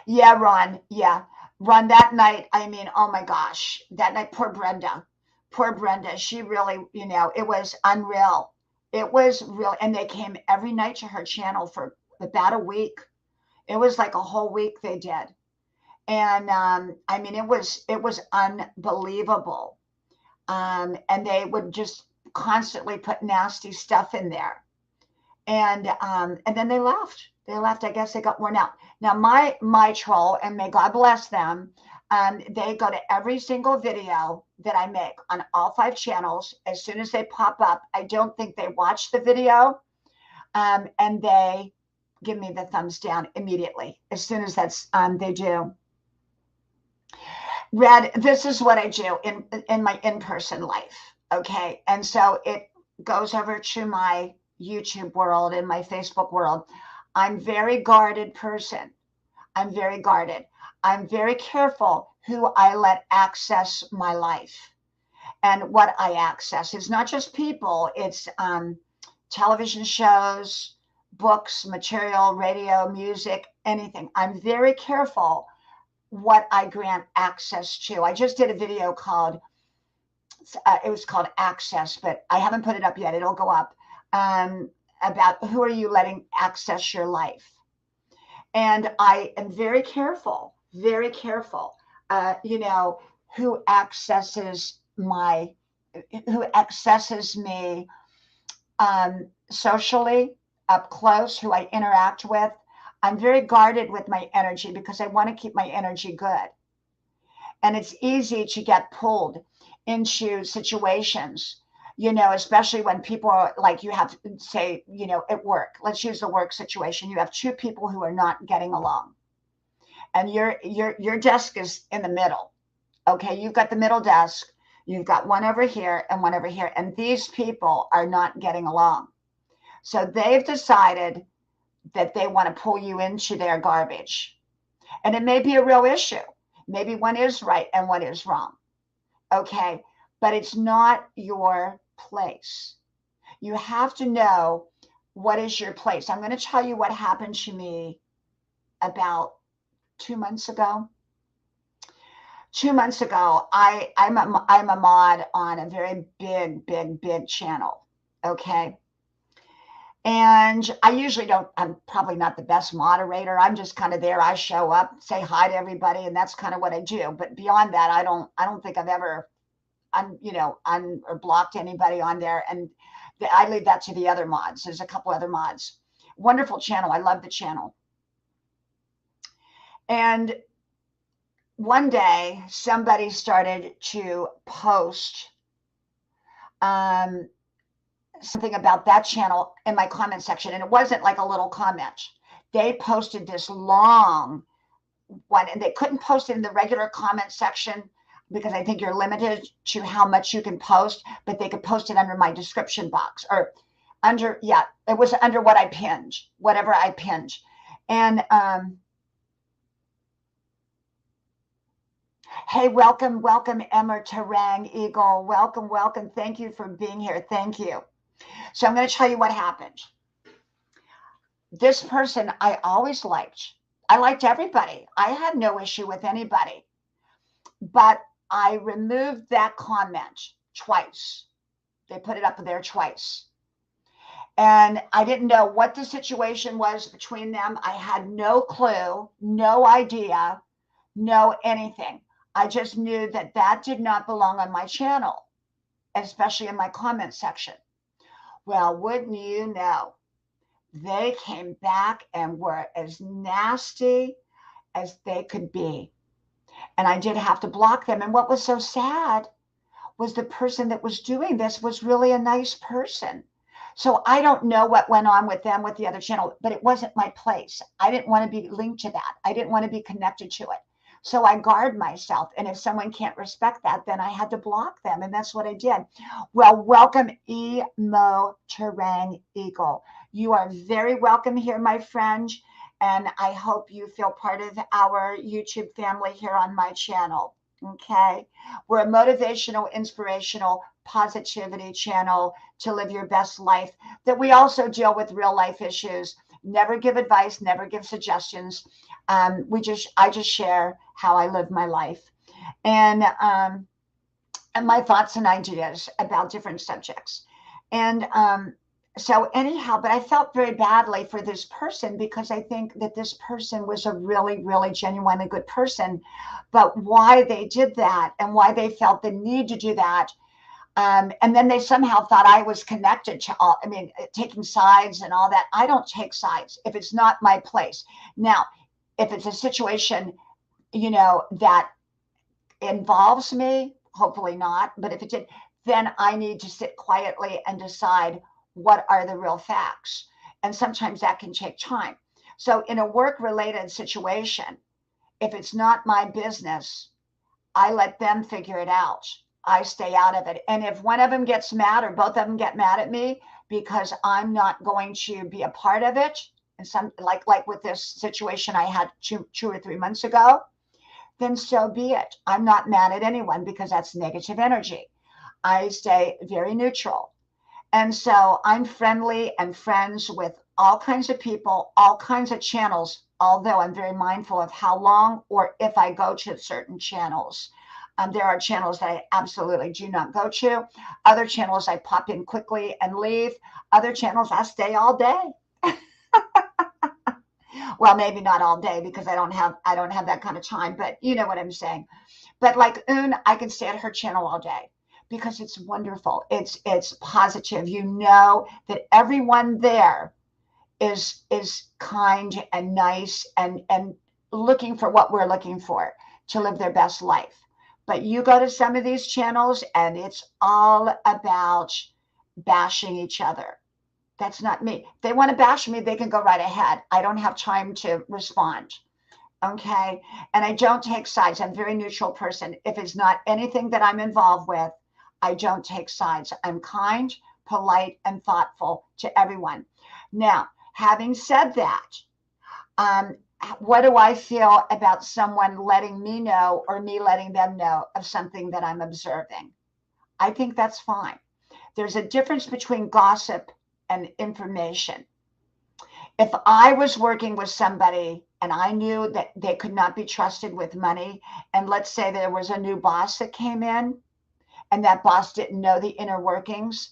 Yeah, Ron. Yeah. Ron, that night, I mean, oh my gosh, that night, poor Brenda. Poor Brenda. She really, it was unreal. It was real. And they came every night to her channel for about a week. It was like a whole week they did. And I mean, it was unbelievable. And they would just constantly put nasty stuff in there. And then they left. They left. I guess they got worn out. Now my troll, and may God bless them, they go to every single video that I make on all 5 channels. As soon as they pop up, I don't think they watch the video, and they give me the thumbs down immediately as soon as they do. Red, this is what I do in my in-person life. Okay. And so it goes over to my YouTube world and my Facebook world. I'm very guarded person. I'm very guarded. I'm very careful who I let access my life and what I access. It's not just people, it's television shows, books, material, radio, music, anything. I'm very careful what I grant access to. I just did a video called, it was called Access, but I haven't put it up yet. It'll go up, about who are you letting access your life. And I am very careful, who accesses me socially, up close, who I interact with. I'm very guarded with my energy because I want to keep my energy good. And it's easy to get pulled into situations, especially when people are like, you have, say, at work. Let's use the work situation. You have 2 people who are not getting along, and your desk is in the middle. Okay, you've got the middle desk. You've got one over here and one over here, and these people are not getting along. So they've decided that they want to pull you into their garbage. And it may be a real issue. Maybe one is right and one is wrong. Okay. But it's not your place. You have to know what is your place. I'm going to tell you what happened to me about 2 months ago. 2 months ago, I'm a mod on a very big channel. Okay. And I usually don't, I'm probably not the best moderator. I'm just kind of there. I show up, say hi to everybody, and that's kind of what I do. But beyond that, I don't think I've ever, or blocked anybody on there. And I leave that to the other mods. There's a couple other mods. Wonderful channel. I love the channel. And one day somebody started to post, something about that channel in my comment section. And it wasn't like a little comment. They posted this long one, and they couldn't post it in the regular comment section because I think you're limited to how much you can post, but they could post it under my description box, or under, it was under what I pinned, whatever I pinned. And hey, welcome, Emma Terang Eagle. Welcome. Thank you for being here. Thank you. So I'm going to tell you what happened. This person I always liked. I liked everybody. I had no issue with anybody. But I removed that comment twice. They put it up there twice. And I didn't know what the situation was between them. I had no clue, no idea, no anything. I just knew that that did not belong on my channel, especially in my comment section. Well, wouldn't you know, they came back and were as nasty as they could be. And I did have to block them. And what was so sad was the person that was doing this was really a nice person. So I don't know what went on with them with the other channel, but it wasn't my place. I didn't want to be linked to that. I didn't want to be connected to it. So I guard myself. And if someone can't respect that, then I had to block them. And that's what I did. Well, welcome, Emo Terang Eagle. You are very welcome here, my friend. And I hope you feel part of our YouTube family here on my channel. Okay. We're a motivational, inspirational, positivity channel to live your best life, that we also deal with real life issues. Never give advice, never give suggestions. I just share how I live my life, and my thoughts and ideas about different subjects. And so, anyhow, but I felt very badly for this person because I think that this person was a really, really genuinely good person. But why they did that and why they felt the need to do that. And then they somehow thought I was connected to all, I mean, taking sides and all that. I don't take sides if it's not my place. Now, if it's a situation, that involves me, hopefully not, but if it did, then I need to sit quietly and decide what are the real facts. And sometimes that can take time. So, in a work related situation, if it's not my business, I let them figure it out. I stay out of it. And if one of them gets mad or both of them get mad at me because I'm not going to be a part of it, and some like with this situation I had 2 or 3 months ago, then so be it. I'm not mad at anyone because that's negative energy. I stay very neutral. And so I'm friendly and friends with all kinds of people, all kinds of channels, although I'm very mindful of how long or if I go to certain channels. There are channels that I absolutely do not go to. Other channels I pop in quickly and leave. Other channels I stay all day. Well, maybe not all day because I don't have that kind of time, but you know what I'm saying. But like Un, I can stay at her channel all day because it's wonderful. It's positive. You know that everyone there is kind and nice and looking for what we're looking for to live their best life. But you go to some of these channels and it's all about bashing each other. That's not me. If they want to bash me, they can go right ahead. I don't have time to respond. Okay. And I don't take sides. I'm a very neutral person. If it's not anything that I'm involved with, I don't take sides. I'm kind, polite, and thoughtful to everyone. Now, having said that, um, what do I feel about someone letting me know or me letting them know of something that I'm observing? I think that's fine. There's a difference between gossip and information. If I was working with somebody and I knew that they could not be trusted with money, and let's say there was a new boss that came in and that boss didn't know the inner workings,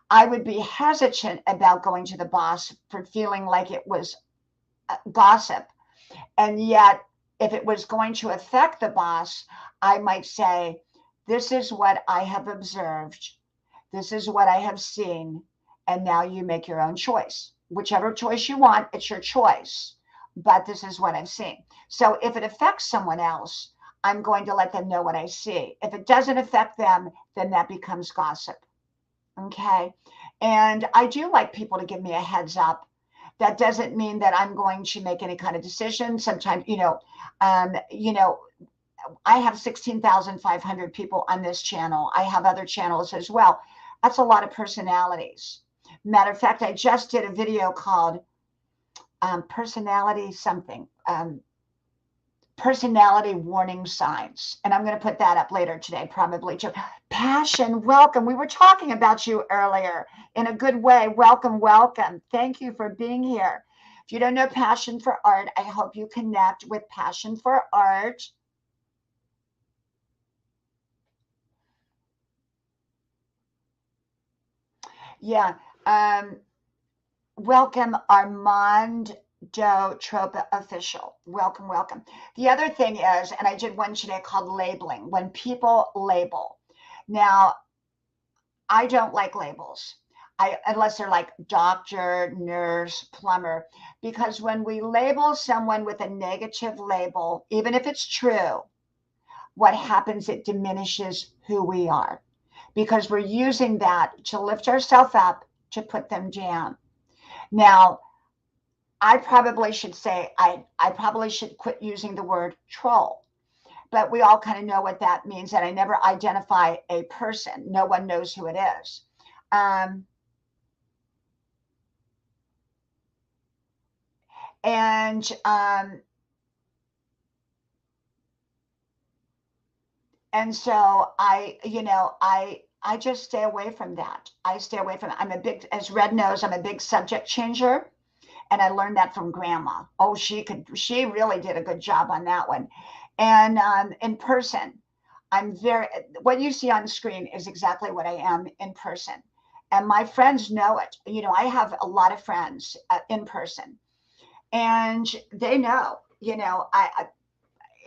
I would be hesitant about going to the boss for feeling like it was gossip. And yet, if it was going to affect the boss, I might say, this is what I have observed. This is what I have seen. And now you make your own choice. Whichever choice you want, it's your choice. But this is what I've seen. So if it affects someone else, I'm going to let them know what I see. If it doesn't affect them, then that becomes gossip. Okay. And I do like people to give me a heads up. That doesn't mean that I'm going to make any kind of decision. Sometimes, I have 16,500 people on this channel. I have other channels as well. That's a lot of personalities. Matter of fact, I just did a video called Personality Something, Personality Warning Signs. And I'm going to put that up later today, probably too. Passion, welcome. We were talking about you earlier in a good way. Welcome, welcome. Thank you for being here. If you don't know Passion for Art, I hope you connect with Passion for Art. Yeah. Welcome, Armand Tropa Official. Welcome, welcome. The other thing is, and I did one today called labeling, when people label. Now, I don't like labels. Unless they're like doctor, nurse, plumber, because when we label someone with a negative label, even if it's true, what happens, it diminishes who we are because we're using that to lift ourselves up to put them down. Now, I probably should say I probably should quit using the word troll, but we all kind of know what that means. And I never identify a person. No one knows who it is. Um, and And so I just stay away from that. I stay away from it. As Red knows, I'm a big subject changer. And I learned that from grandma. Oh, she really did a good job on that one. And in person, what you see on the screen is exactly what I am in person. And my friends know it. I have a lot of friends in person, and they know,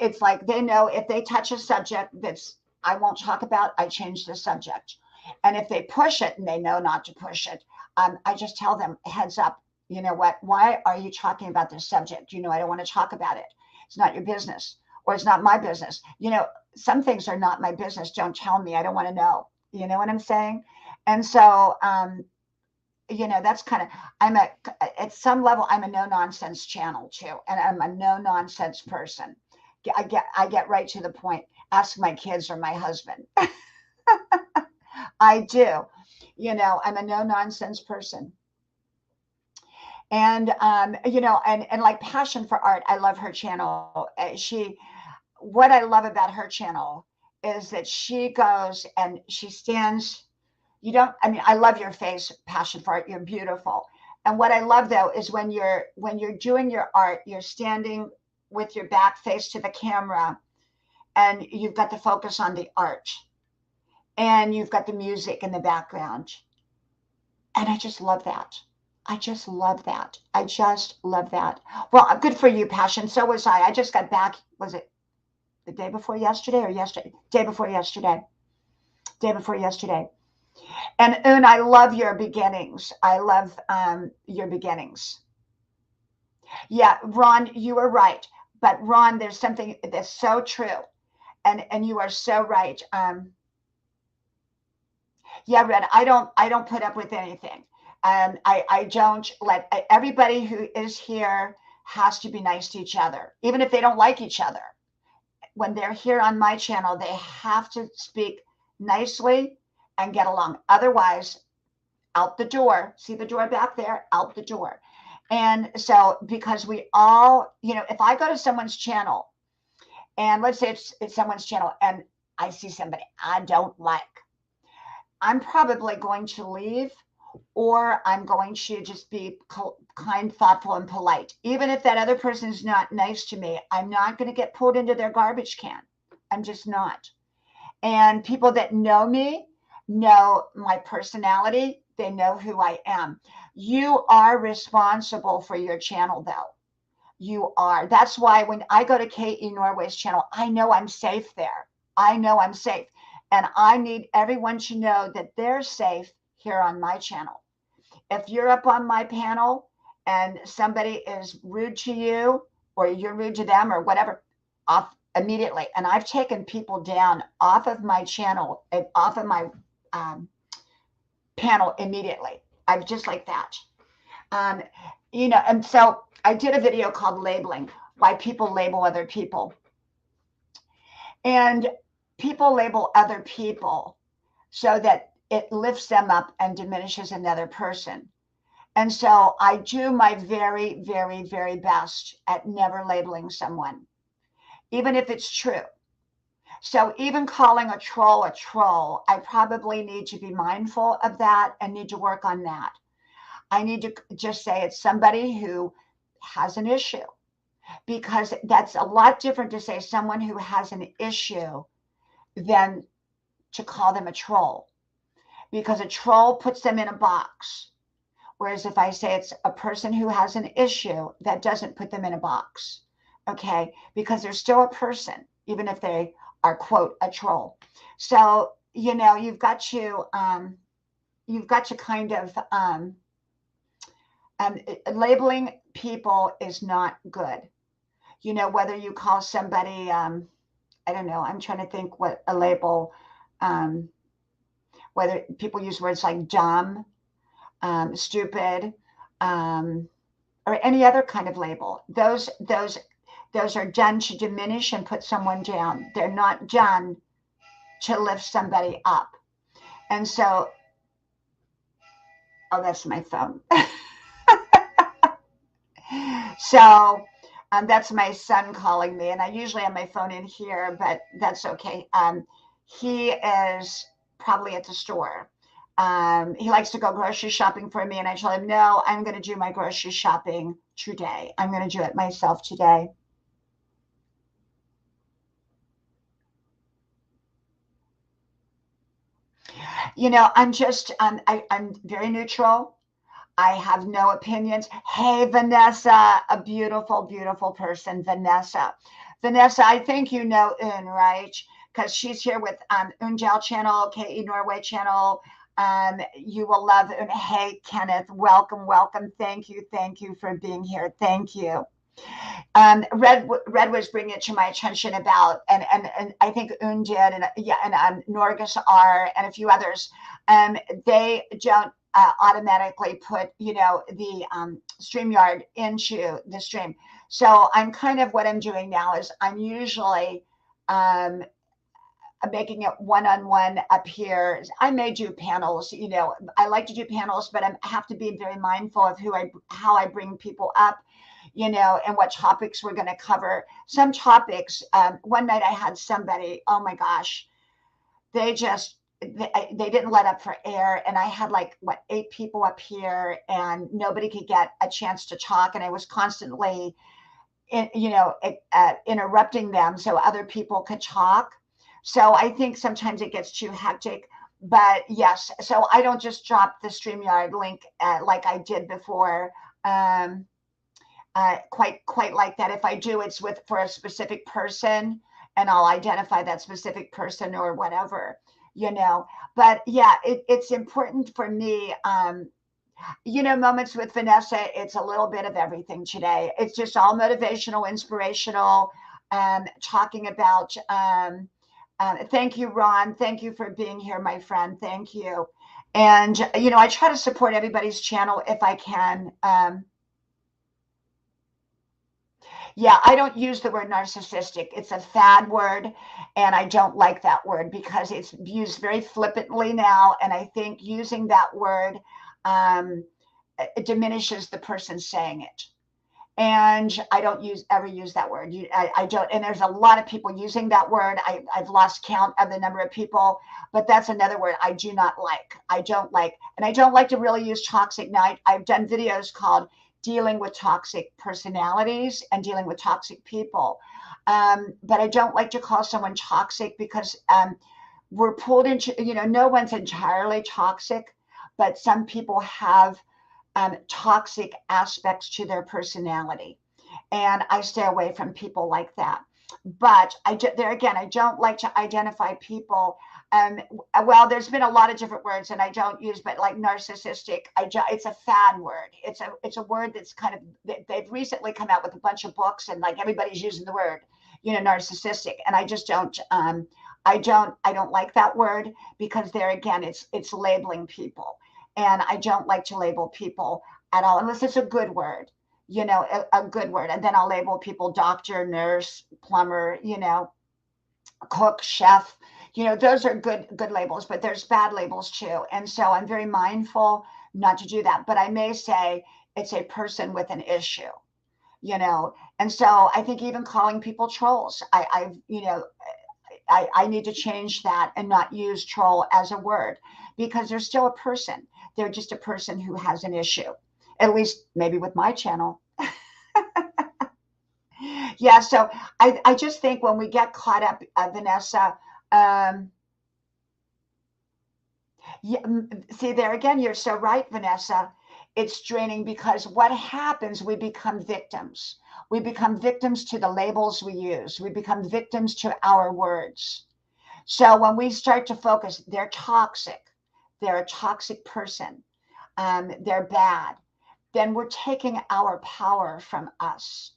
it's like they know if they touch a subject that's I won't talk about, I change the subject. And if they push it and they know not to push it, I just tell them, heads up, you know what? Why are you talking about this subject? I don't want to talk about it. It's not your business, or it's not my business. Some things are not my business. Don't tell me. I don't want to know. You know what I'm saying? And so, that's kind of, at some level, I'm a no nonsense channel too. And I'm a no nonsense person. I get right to the point. Ask my kids or my husband. I do. I'm a no nonsense person. And and like Passion for Art, I love her channel. What I love about her channel is that she goes and she stands. I love your face, Passion for Art. You're beautiful. And what I love though is when you're doing your art, you're standing with your back face to the camera, and you've got the focus on the art, and you've got the music in the background. And I just love that. I just love that. I just love that. Well, good for you, Passion. So was I. I just got back. Was it the day before yesterday or yesterday? Day before yesterday. Day before yesterday. And I love your beginnings. I love your beginnings. Yeah, Ron, you were right. But Ron, there's something that's so true. And you are so right. Yeah, Red, I don't put up with anything. I don't let everybody who is here has to be nice to each other, even if they don't like each other. When they're here on my channel, they have to speak nicely and get along. Otherwise, out the door. See the door back there? Out the door. And so, because we all, if I go to someone's channel, and let's say it's someone's channel, and I see somebody I don't like, I'm probably going to leave, or I'm going to just be kind, thoughtful, and polite. Even if that other person is not nice to me, I'm not going to get pulled into their garbage can. I'm just not. And people that know me know my personality. They know who I am. You are responsible for your channel, though. You are. That's why when I go to K.E. Norway's channel, I know I'm safe there. I know I'm safe. And I need everyone to know that they're safe here on my channel. If you're up on my panel and somebody is rude to you, or you're rude to them, or whatever, off immediately. And I've taken people down off of my channel, off of my panel immediately. I've just like that. And so I did a video called Labeling, Why People Label Other People. And people label other people so that it lifts them up and diminishes another person. And so I do my very, very, very best at never labeling someone, even if it's true. So even calling a troll, I probably need to be mindful of that and need to work on that. I need to just say it's somebody who has an issue, because that's a lot different to say someone who has an issue than to call them a troll, because a troll puts them in a box. Whereas if I say it's a person who has an issue, that doesn't put them in a box. Okay, because they're still a person, even if they are, quote, a troll. So, you've got to kind of labeling people is not good. Whether you call somebody, I don't know, I'm trying to think what a label, whether people use words like dumb, stupid, or any other kind of label. Those are done to diminish and put someone down. They're not done to lift somebody up. And so, oh, that's my phone. So That's my son calling me, and I usually have my phone in here, but that's okay. He is probably at the store. He likes to go grocery shopping for me, and I told him, no, I'm going to do my grocery shopping today. I'm going to do it myself today. I'm just, I'm very neutral. I have no opinions. Hey, Vanessa, a beautiful, beautiful person, Vanessa. Vanessa, I think you know Un, right? Because she's here with Unjal channel, KE Norway channel. You will love Un. Hey, Kenneth, welcome, welcome. Thank you for being here. Thank you. Red was bringing it to my attention about, and I think Un did, and yeah, and Norgus R, and a few others. They don't automatically put, the StreamYard into the stream. So I'm kind of, what I'm doing now is I'm usually um, making it one-on-one up here. I may do panels, I like to do panels, but I have to be very mindful of how I bring people up, and what topics we're going to cover. Some topics, one night I had somebody, oh my gosh, they just, they didn't let up for air. And I had like, 8 people up here, and nobody could get a chance to talk. And I was constantly, interrupting them so other people could talk. So I think sometimes it gets too hectic. But yes, so I don't just drop the StreamYard link like I did before. Um, quite like that. If I do, it's for a specific person, and I'll identify that specific person or whatever, But yeah, it's important for me. Moments with Vanessa, it's a little bit of everything today. It's just all motivational, inspirational, talking about. Thank you, Ron. Thank you for being here, my friend. Thank you. And I try to support everybody's channel if I can. Yeah, I don't use the word narcissistic. It's a fad word, and I don't like that word because it's used very flippantly now. And I think using that word, um, it diminishes the person saying it. And I don't ever use that word. I don't. And there's a lot of people using that word. I've lost count of the number of people, but that's another word I do not like. I don't like, and I don't like to really use toxic. Now, I've done videos called dealing with toxic personalities and dealing with toxic people. But I don't like to call someone toxic because we're pulled into, no one's entirely toxic, but some people have toxic aspects to their personality. And I stay away from people like that. But there again, I don't like to identify people. Well, there's been a lot of different words, and I don't use, but like narcissistic, it's a fad word. It's a word that's kind of, they've recently come out with a bunch of books, and like everybody's using the word, narcissistic, and I just don't. I don't like that word because there again, it's labeling people, and I don't like to label people at all unless it's a good word, a good word. And then I'll label people doctor, nurse, plumber, cook, chef. Those are good labels, but there's bad labels too. And so I'm very mindful not to do that. But I may say it's a person with an issue, And so I think even calling people trolls, I need to change that and not use troll as a word because they're still a person. They're just a person who has an issue, at least maybe with my channel. Yeah, so I just think when we get caught up, Vanessa, yeah, see there again, you're so right, Vanessa. It's draining because what happens, we become victims. We become victims to the labels we use. We become victims to our words. So when we start to focus, they're toxic. They're a toxic person. They're bad. Then we're taking our power from us.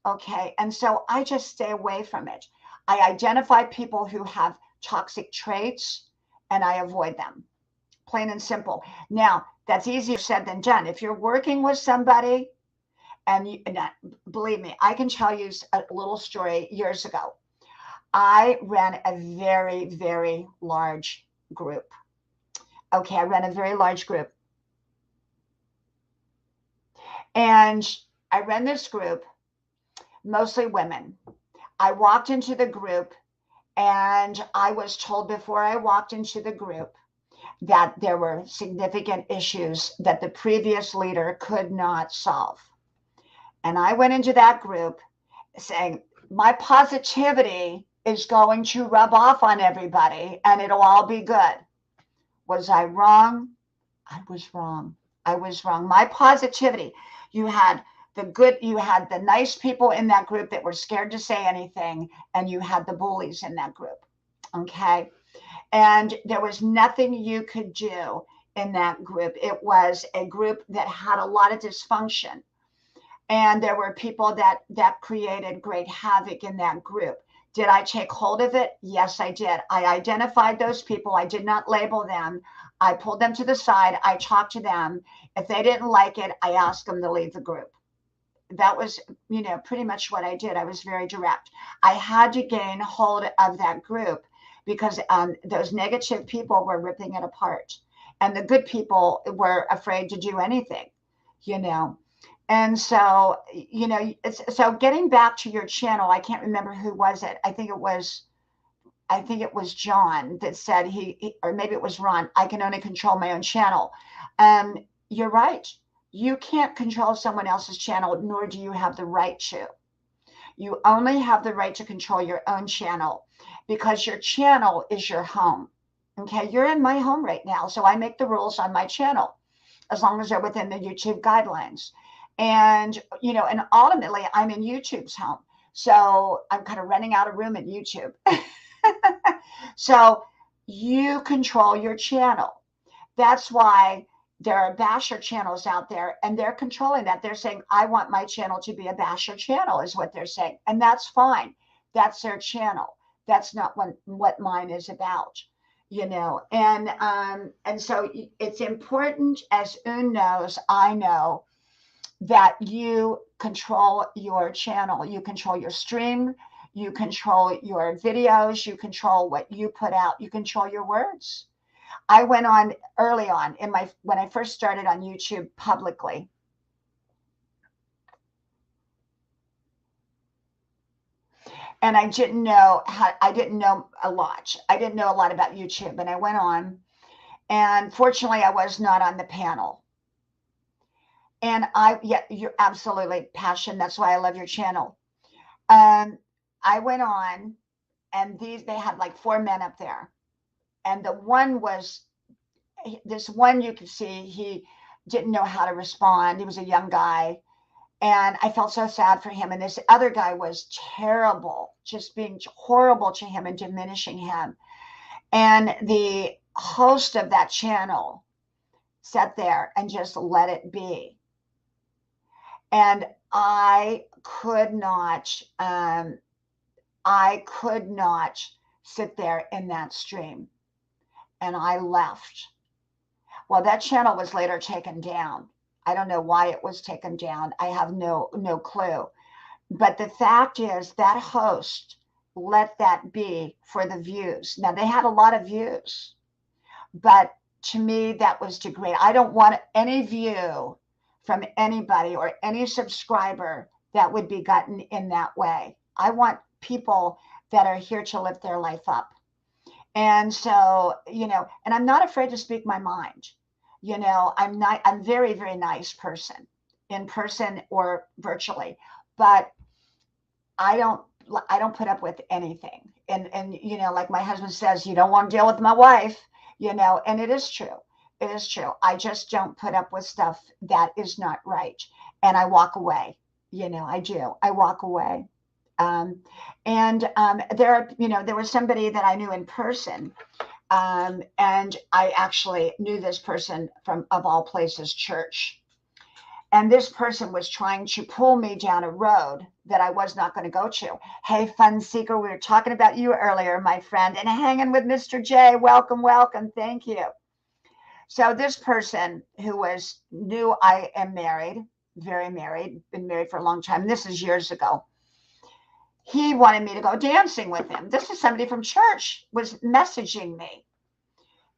Okay. And so I just stay away from it. I identify people who have toxic traits and I avoid them, plain and simple. Now, that's easier said than done. If you're working with somebody, and believe me, I can tell you a little story years ago. I ran a very, very large group. Okay, I ran a very large group. And I ran this group, mostly women. I walked into the group, and I was told before I walked into the group that there were significant issues that the previous leader could not solve. And I went into that group saying, my positivity is going to rub off on everybody and it'll all be good. Was I wrong? I was wrong. I was wrong. My positivity, you had you had the nice people in that group that were scared to say anything, and you had the bullies in that group. Okay. And there was nothing you could do in that group. It was a group that had a lot of dysfunction. And there were people that created great havoc in that group. Did I take hold of it? Yes, I did. I identified those people. I did not label them. I pulled them to the side. I talked to them. If they didn't like it, I asked them to leave the group. That was, pretty much what I did. I was very direct. I had to gain hold of that group because those negative people were ripping it apart. And the good people were afraid to do anything, you know. And so, so getting back to your channel, I can't remember who was it. I think it was John that said or maybe it was Ron, I can only control my own channel. You're right. You can't control someone else's channel, nor do you have the right to. You only have the right to control your own channel because your channel is your home. Okay, you're in my home right now, so I make the rules on my channel as long as they're within the YouTube guidelines. And, and ultimately I'm in YouTube's home. So I'm kind of renting out a room at YouTube. So you control your channel. That's why there are basher channels out there, and they're controlling that. They're saying, I want my channel to be a basher channel, is what they're saying. And that's fine. That's their channel. That's not what mine is about, and so it's important, as Un knows, I know, that you control your channel. You control your stream. You control your videos. You control what you put out. You control your words. I went on early on when I first started on YouTube publicly. And I didn't know a lot. I didn't know a lot about YouTube. And I went on, and fortunately I was not on the panel. And yeah, you're absolutely passion. That's why I love your channel. I went on, and they had like 4 men up there. And this one, you could see he didn't know how to respond. He was a young guy. And I felt so sad for him. And this other guy was terrible, just being horrible to him and diminishing him. And the host of that channel sat there and just let it be. And I could not sit there in that stream. And I left. Well, that channel was later taken down. I don't know why it was taken down. I have no clue. But the fact is that host let that be for the views. Now, they had a lot of views, but to me, that was degrading. I don't want any view from anybody or any subscriber that would be gotten in that way. I want people that are here to lift their life up. And so, and I'm not afraid to speak my mind. I'm very, very nice person, in person or virtually, but I don't put up with anything. And like my husband says, you don't want to deal with my wife, and it is true. It is true. I just don't put up with stuff that is not right. And I walk away. I do. I walk away. There was somebody that I knew in person. And I actually knew this person from, of all places, church. And this person was trying to pull me down a road that I was not going to go to. Hey, fun seeker, we were talking about you earlier, my friend, and hanging with Mr. J. Welcome, welcome. Thank you. So this person who knew I am married, very married, been married for a long time. This is years ago. He wanted me to go dancing with him. This is somebody from church was messaging me.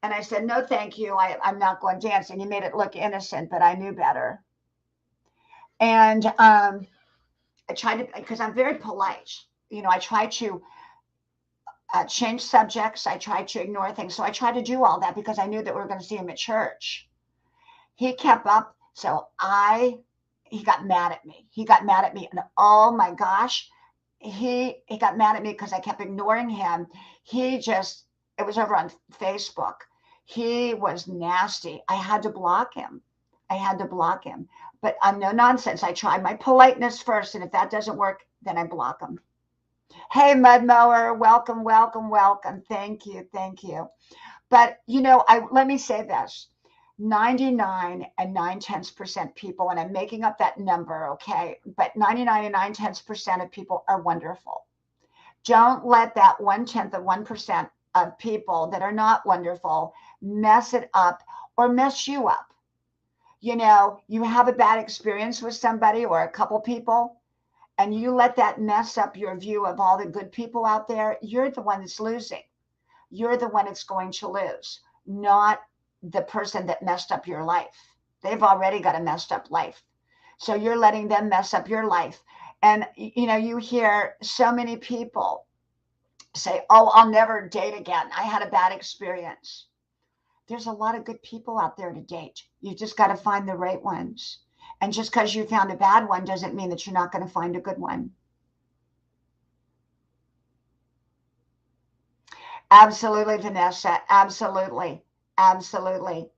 And I said, no, thank you. I'm not going dancing. He made it look innocent, but I knew better. And I try to, because I'm very polite. I try to change subjects. I try to ignore things. So I try to do all that because I knew that we were going to see him at church. He kept up. So he got mad at me. He got mad at me. And oh my gosh, he got mad at me because I kept ignoring him. It was over on Facebook. He was nasty. I had to block him. I had to block him. But I'm no nonsense. I try my politeness first. And if that doesn't work, then I block him. Hey, Mud Mower, welcome, welcome, welcome. Thank you, thank you. But let me say this: 99 and 9/10% people, and I'm making up that number, okay? But 99 and 9/10% of people are wonderful. Don't let that 1/10 of 1% of people that are not wonderful mess it up or mess you up. You have a bad experience with somebody or a couple people, and you let that mess up your view of all the good people out there, you're the one that's losing. You're the one that's going to lose, not the person that messed up your life. They've already got a messed up life. So you're letting them mess up your life. And, you hear so many people say, oh, I'll never date again. I had a bad experience. There's a lot of good people out there to date. You just got to find the right ones. And just because you found a bad one doesn't mean that you're not going to find a good one. Absolutely, Vanessa. Absolutely. Absolutely.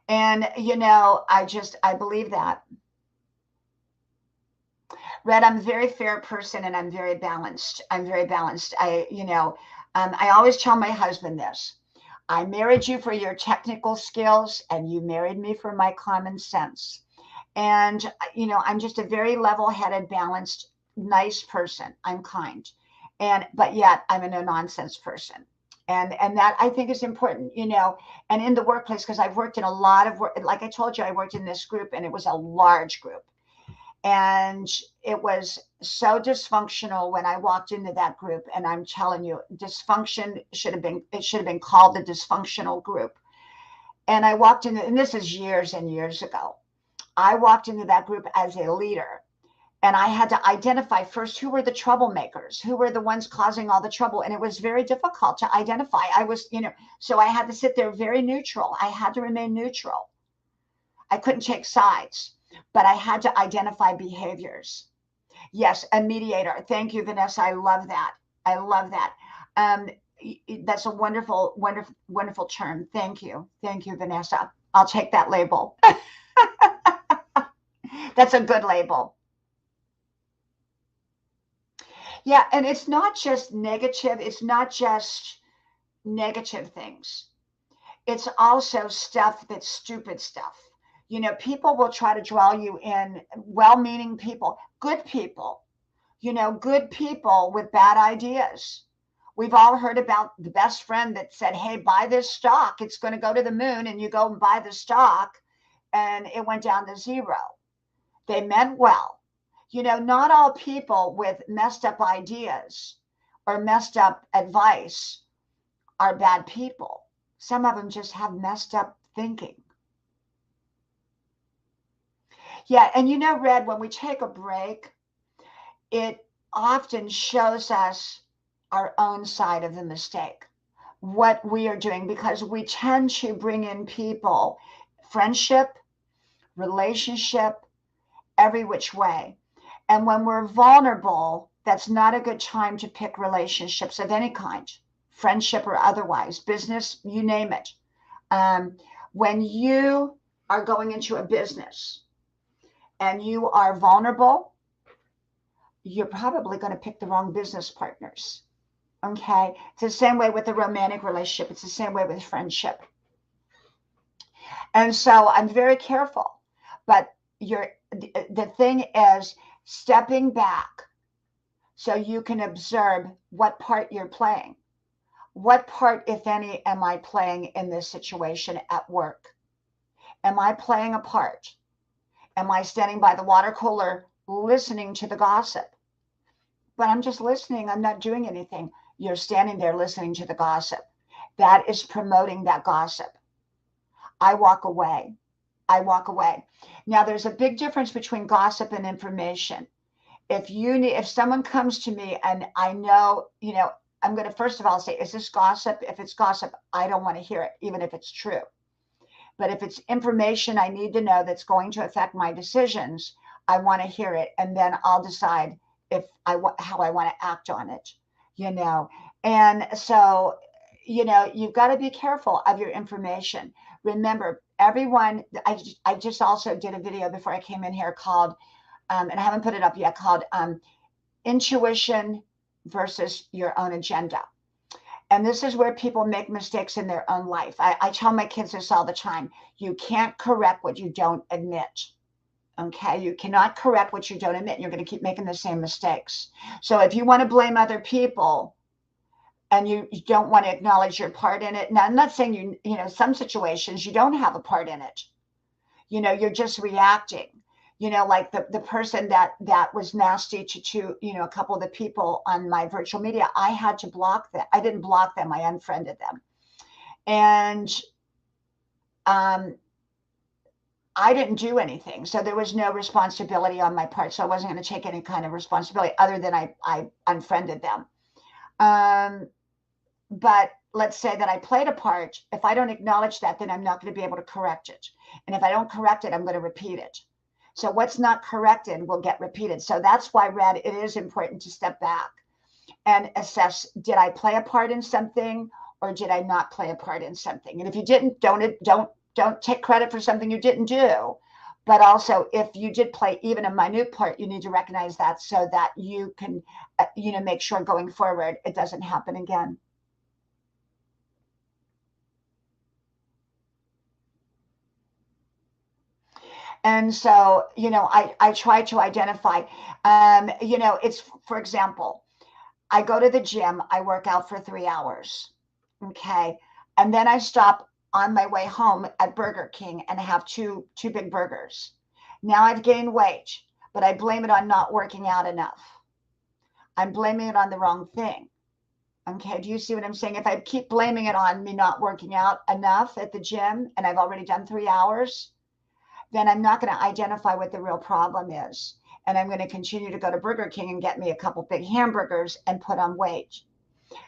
And, I believe that. Red, I'm a very fair person and I'm very balanced. I'm very balanced. I always tell my husband this. I married you for your technical skills and you married me for my common sense. And, I'm just a very level-headed, balanced, nice person. I'm kind. But yet I'm a no nonsense person. And that I think is important, and in the workplace, because I've worked in a lot of work. Like I told you, I worked in this group and it was a large group. And it was so dysfunctional when I walked into that group. And I'm telling you, dysfunction should have been called the dysfunctional group. And I walked in, and this is years and years ago. I walked into that group as a leader, and I had to identify first who were the troublemakers, who were the ones causing all the trouble. And it was very difficult to identify. So I had to sit there very neutral. I had to remain neutral. I couldn't take sides, but I had to identify behaviors. Yes, a mediator. Thank you, Vanessa. I love that. I love that. That's a wonderful, wonderful, wonderful term. Thank you. Thank you, Vanessa. I'll take that label. That's a good label. Yeah, and it's not just negative. It's not just negative things. It's also stuff that's stupid stuff. People will try to draw you in, well-meaning people, good people, good people with bad ideas. We've all heard about the best friend that said, hey, buy this stock. It's going to go to the moon. And you go and buy the stock and it went down to zero. They meant well. Not all people with messed up ideas or messed up advice are bad people. Some of them just have messed up thinking. Yeah, and Red, when we take a break, it often shows us our own side of the mistake, what we are doing, because we tend to bring in people, friendship, relationship, every which way. And when we're vulnerable, that's not a good time to pick relationships of any kind, friendship or otherwise, business, you name it. When you are going into a business and you are vulnerable, you're probably going to pick the wrong business partners. Okay. It's the same way with a romantic relationship. It's the same way with friendship. And so I'm very careful, but the thing is stepping back so you can observe what part you're playing. What part, if any, am I playing in this situation at work? Am I playing a part? Am I standing by the water cooler listening to the gossip? But I'm just listening. I'm not doing anything. You're standing there listening to the gossip. That is promoting that gossip. I walk away. I walk away. Now, there's a big difference between gossip and information. if someone comes to me and I know, I'm going to first of all say, is this gossip? If it's gossip, I don't want to hear it, even if it's true. But if it's information I need to know that's going to affect my decisions, I want to hear it. And then I'll decide how I want to act on it, you know. And so, you've got to be careful of your information. Remember, everyone, I just also did a video before I came in here called, and I haven't put it up yet, called Intuition versus Your Own Agenda. And this is where people make mistakes in their own life. I tell my kids this all the time. You can't correct what you don't admit. Okay. You cannot correct what you don't admit. You're going to keep making the same mistakes. So if you want to blame other people and you don't want to acknowledge your part in it, now I'm not saying some situations you don't have a part in it. You're just reacting. Like the person that was nasty to a couple of the people on my virtual media, I had to block them. I didn't block them, I unfriended them. And I didn't do anything. So there was no responsibility on my part. So I wasn't going to take any kind of responsibility other than I unfriended them. But let's say that I played a part. If I don't acknowledge that, then I'm not going to be able to correct it. And if I don't correct it, I'm going to repeat it. So what's not corrected will get repeated. So that's why, Red, it is important to step back and assess, did I play a part in something or did I not play a part in something? And if you didn't, don't take credit for something you didn't do. But also, if you did play even a minute part, you need to recognize that so that you can, make sure going forward it doesn't happen again. And so, I try to identify, it's, for example, I go to the gym, I work out for 3 hours. Okay. And then I stop on my way home at Burger King and have two big burgers. Now I've gained weight, but I blame it on not working out enough. I'm blaming it on the wrong thing. Okay. Do you see what I'm saying? If I keep blaming it on me not working out enough at the gym and I've already done 3 hours, then I'm not going to identify what the real problem is. And I'm going to continue to go to Burger King and get me a couple big hamburgers and put on weight.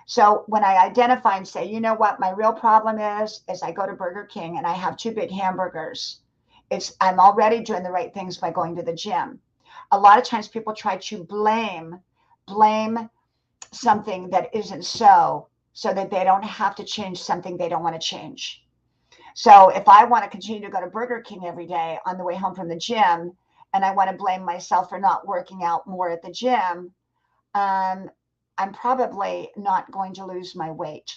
So when I identify and say, you know what, my real problem is I go to Burger King and I have 2 big hamburgers. I'm already doing the right things by going to the gym. A lot of times people try to blame something that isn't so that they don't have to change something they don't want to change. So if I want to continue to go to Burger King every day on the way home from the gym, and I want to blame myself for not working out more at the gym, I'm probably not going to lose my weight.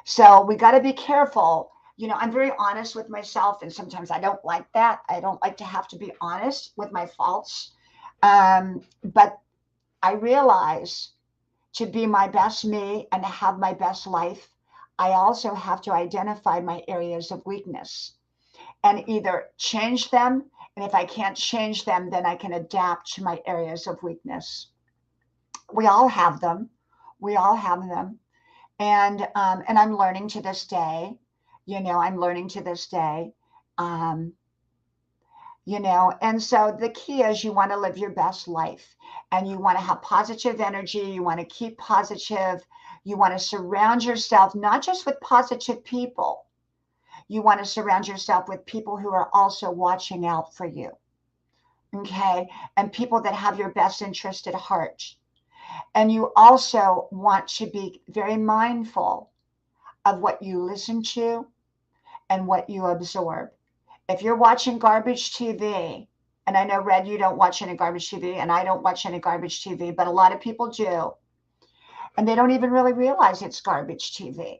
So we got to be careful. I'm very honest with myself, and sometimes I don't like that. I don't like to have to be honest with my faults. But I realize to be my best me and to have my best life, I also have to identify my areas of weakness and either change them. And if I can't change them, then I can adapt to my areas of weakness. We all have them. We all have them. And I'm learning to this day, I'm learning to this day. And so the key is you want to live your best life and you want to have positive energy. You want to keep positive. You want to surround yourself, not just with positive people. You want to surround yourself with people who are also watching out for you. Okay. And people that have your best interest at heart. And you also want to be very mindful of what you listen to and what you absorb. If you're watching garbage TV, and I know, Red, you don't watch any garbage TV, and I don't watch any garbage TV, but a lot of people do, and they don't even really realize it's garbage TV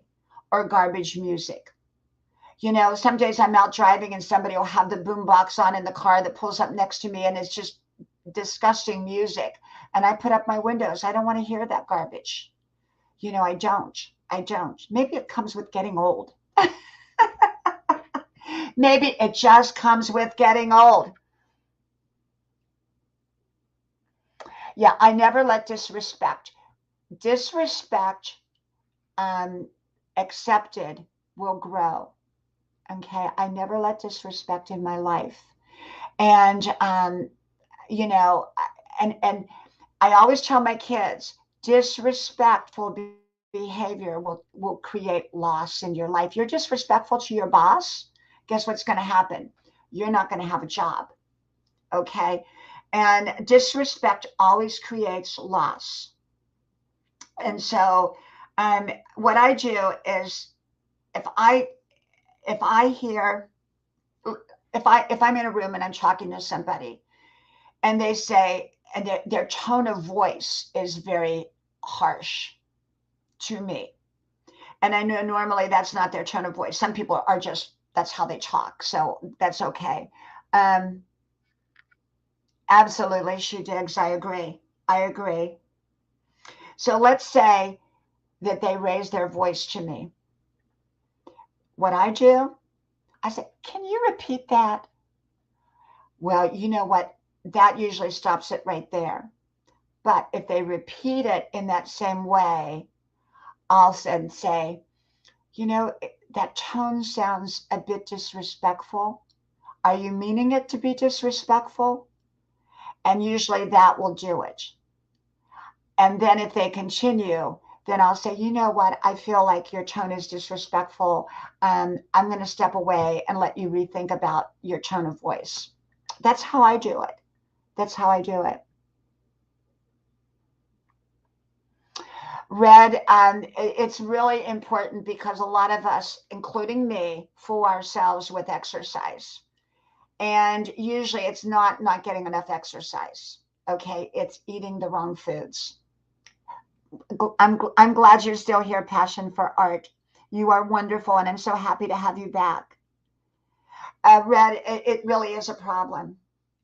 or garbage music. Some days I'm out driving and somebody will have the boombox on in the car that pulls up next to me, and it's just disgusting music. And I put up my windows. I don't want to hear that garbage. I don't. Maybe it comes with getting old. Maybe it just comes with getting old. Yeah, I never let disrespect. Disrespect accepted will grow. Okay, I never let disrespect in my life. And, and I always tell my kids, disrespectful behavior will create loss in your life. You're disrespectful to your boss, guess what's going to happen? You're not going to have a job. Okay. And disrespect always creates loss. And so what I do is if I if I hear if I'm in a room and I'm talking to somebody and they say and their tone of voice is very harsh to me, and I know normally that's not their tone of voice. Some people are just that's how they talk, so that's okay. Um, Absolutely, she digs. I agree. I agree. So let's say that they raise their voice to me. What I do, I say, can you repeat that? Well, you know what? That usually stops it right there. But if they repeat it in that same way, I'll then say, you know, that tone sounds a bit disrespectful. Are you meaning it to be disrespectful? And usually that will do it. And then if they continue, then I'll say, you know what? I feel like your tone is disrespectful. I'm going to step away and let you rethink about your tone of voice. That's how I do it. That's how I do it. Red, it's really important because a lot of us, including me, fool ourselves with exercise. And usually it's not getting enough exercise. Okay, it's eating the wrong foods. I'm glad you're still here, Passion for Art. You are wonderful, and I'm so happy to have you back. Red, it really is a problem.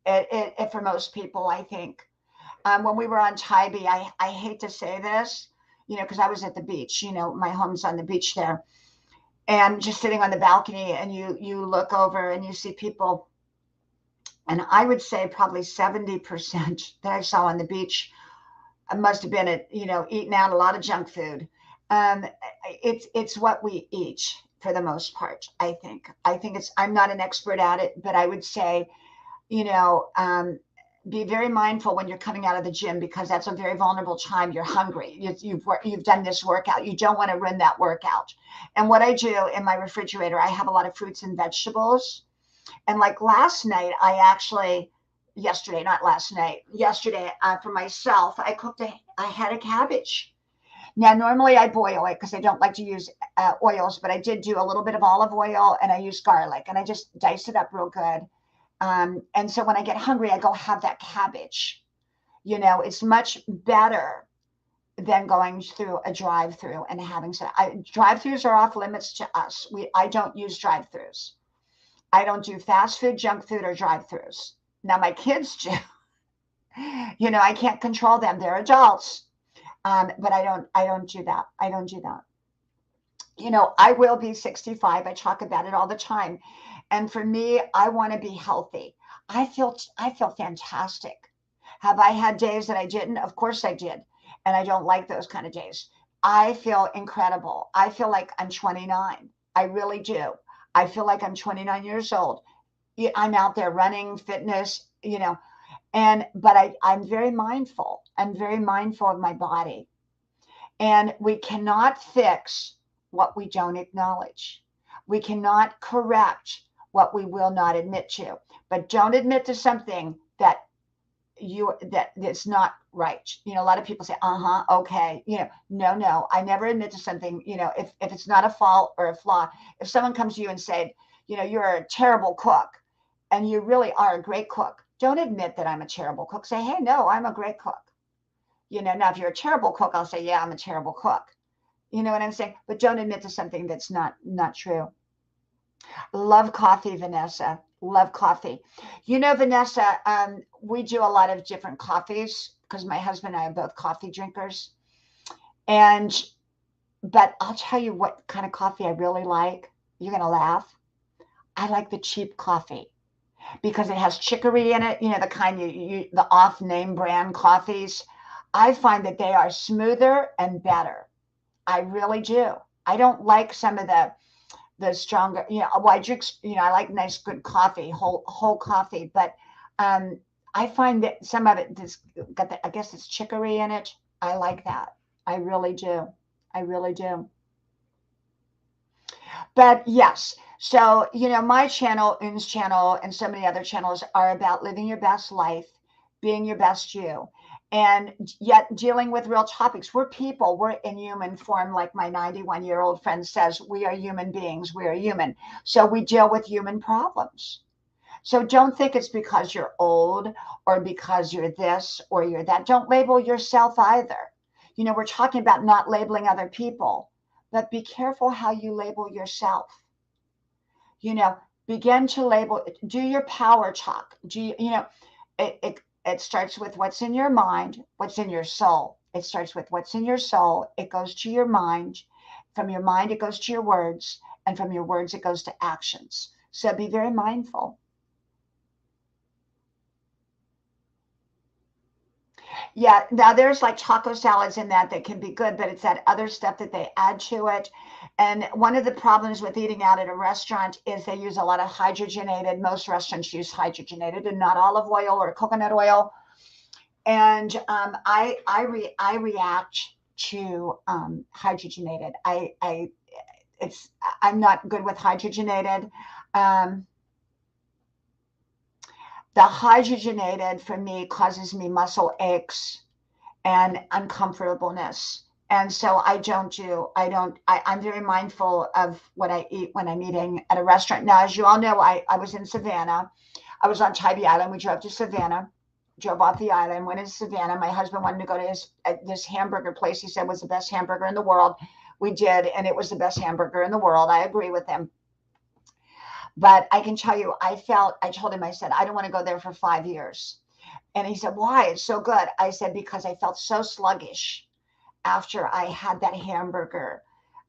It for most people, I think. When we were on Tybee, I hate to say this, you know, because I was at the beach. You know, my home's on the beach there, and just sitting on the balcony, and you look over and you see people, and I would say probably 70% that I saw on the beach must have been eating out a lot of junk food. Um, it's what we eat for the most part. I think it's. I'm not an expert at it, but I would say, you know, be very mindful when you're coming out of the gym because that's a very vulnerable time. You're hungry. You've done this workout. You don't want to ruin that workout. And what I do in my refrigerator, I have a lot of fruits and vegetables. And like last night, yesterday, not last night, yesterday for myself, I had a cabbage. Now, normally I boil it because I don't like to use oils, but I did do a little bit of olive oil and I used garlic and I just diced it up real good. And so when I get hungry, I go have that cabbage. You know, it's much better than going through a drive-through and having some. Drive-throughs are off limits to us. I don't use drive-throughs. I don't do fast food, junk food, or drive-throughs. Now my kids do. You know, I can't control them. They're adults, but I don't do that. I don't do that. You know, I will be 65. I talk about it all the time. And for me, I want to be healthy. I feel fantastic. Have I had days that I didn't? Of course I did. And I don't like those kind of days. I feel incredible. I feel like I'm 29. I really do. I feel like I'm 29 years old. I'm out there running, fitness, you know, but I'm very mindful. I'm very mindful of my body. And we cannot fix what we don't acknowledge. We cannot correct what we will not admit to. But don't admit to something that it's not right. You know, a lot of people say, okay. You know, no. I never admit to something, you know, if it's not a fault or a flaw. If someone comes to you and said, you know, you're a terrible cook and you really are a great cook, don't admit that I'm a terrible cook. Say, hey, no, I'm a great cook. You know, now if you're a terrible cook, I'll say, yeah, I'm a terrible cook. You know what I'm saying? But don't admit to something that's not true. Love coffee, Vanessa. Love coffee. You know, Vanessa, we do a lot of different coffees because my husband and I are both coffee drinkers. And, but I'll tell you what kind of coffee I really like. You're going to laugh. I like the cheap coffee because it has chicory in it, you know, the kind the off name brand coffees. I find that they are smoother and better. I really do. I don't like some of the stronger, you know, well, I drink, you know, I like nice, good coffee, whole coffee, but I I find that some of it just got the, I guess it's chicory in it. I like that. I really do. I really do. But yes, so, my channel, Un's channel, and so many other channels are about living your best life, being your best you, and yet dealing with real topics. We're people, we're in human form. Like my 91-year-old friend says, we are human beings, we are human. So we deal with human problems. So don't think it's because you're old or because you're this or you're that. Don't label yourself either. We're talking about not labeling other people, but be careful how you label yourself. You know, Begin to label, do your power talk. It starts with what's in your mind, what's in your soul. It starts with what's in your soul. It goes to your mind. From your mind, it goes to your words. And from your words, it goes to actions. So be very mindful. Yeah, now there's like taco salads in that can be good, but it's that other stuff that they add to it. And one of the problems with eating out at a restaurant is they use a lot of hydrogenated. Most restaurants use hydrogenated and not olive oil or coconut oil. And I react to hydrogenated. It's I'm not good with hydrogenated. Um, the hydrogenated for me causes me muscle aches and uncomfortableness. And so I'm very mindful of what I eat when I'm eating at a restaurant. Now, as you all know, I was in Savannah. I was on Tybee Island. We drove to Savannah, drove off the island, went into Savannah. My husband wanted to go to this hamburger place he said was the best hamburger in the world. We did, and it was the best hamburger in the world. I agree with him. But I can tell you, I told him, I said, I don't want to go there for 5 years. And he said, why? It's so good. I said, because I felt so sluggish after I had that hamburger.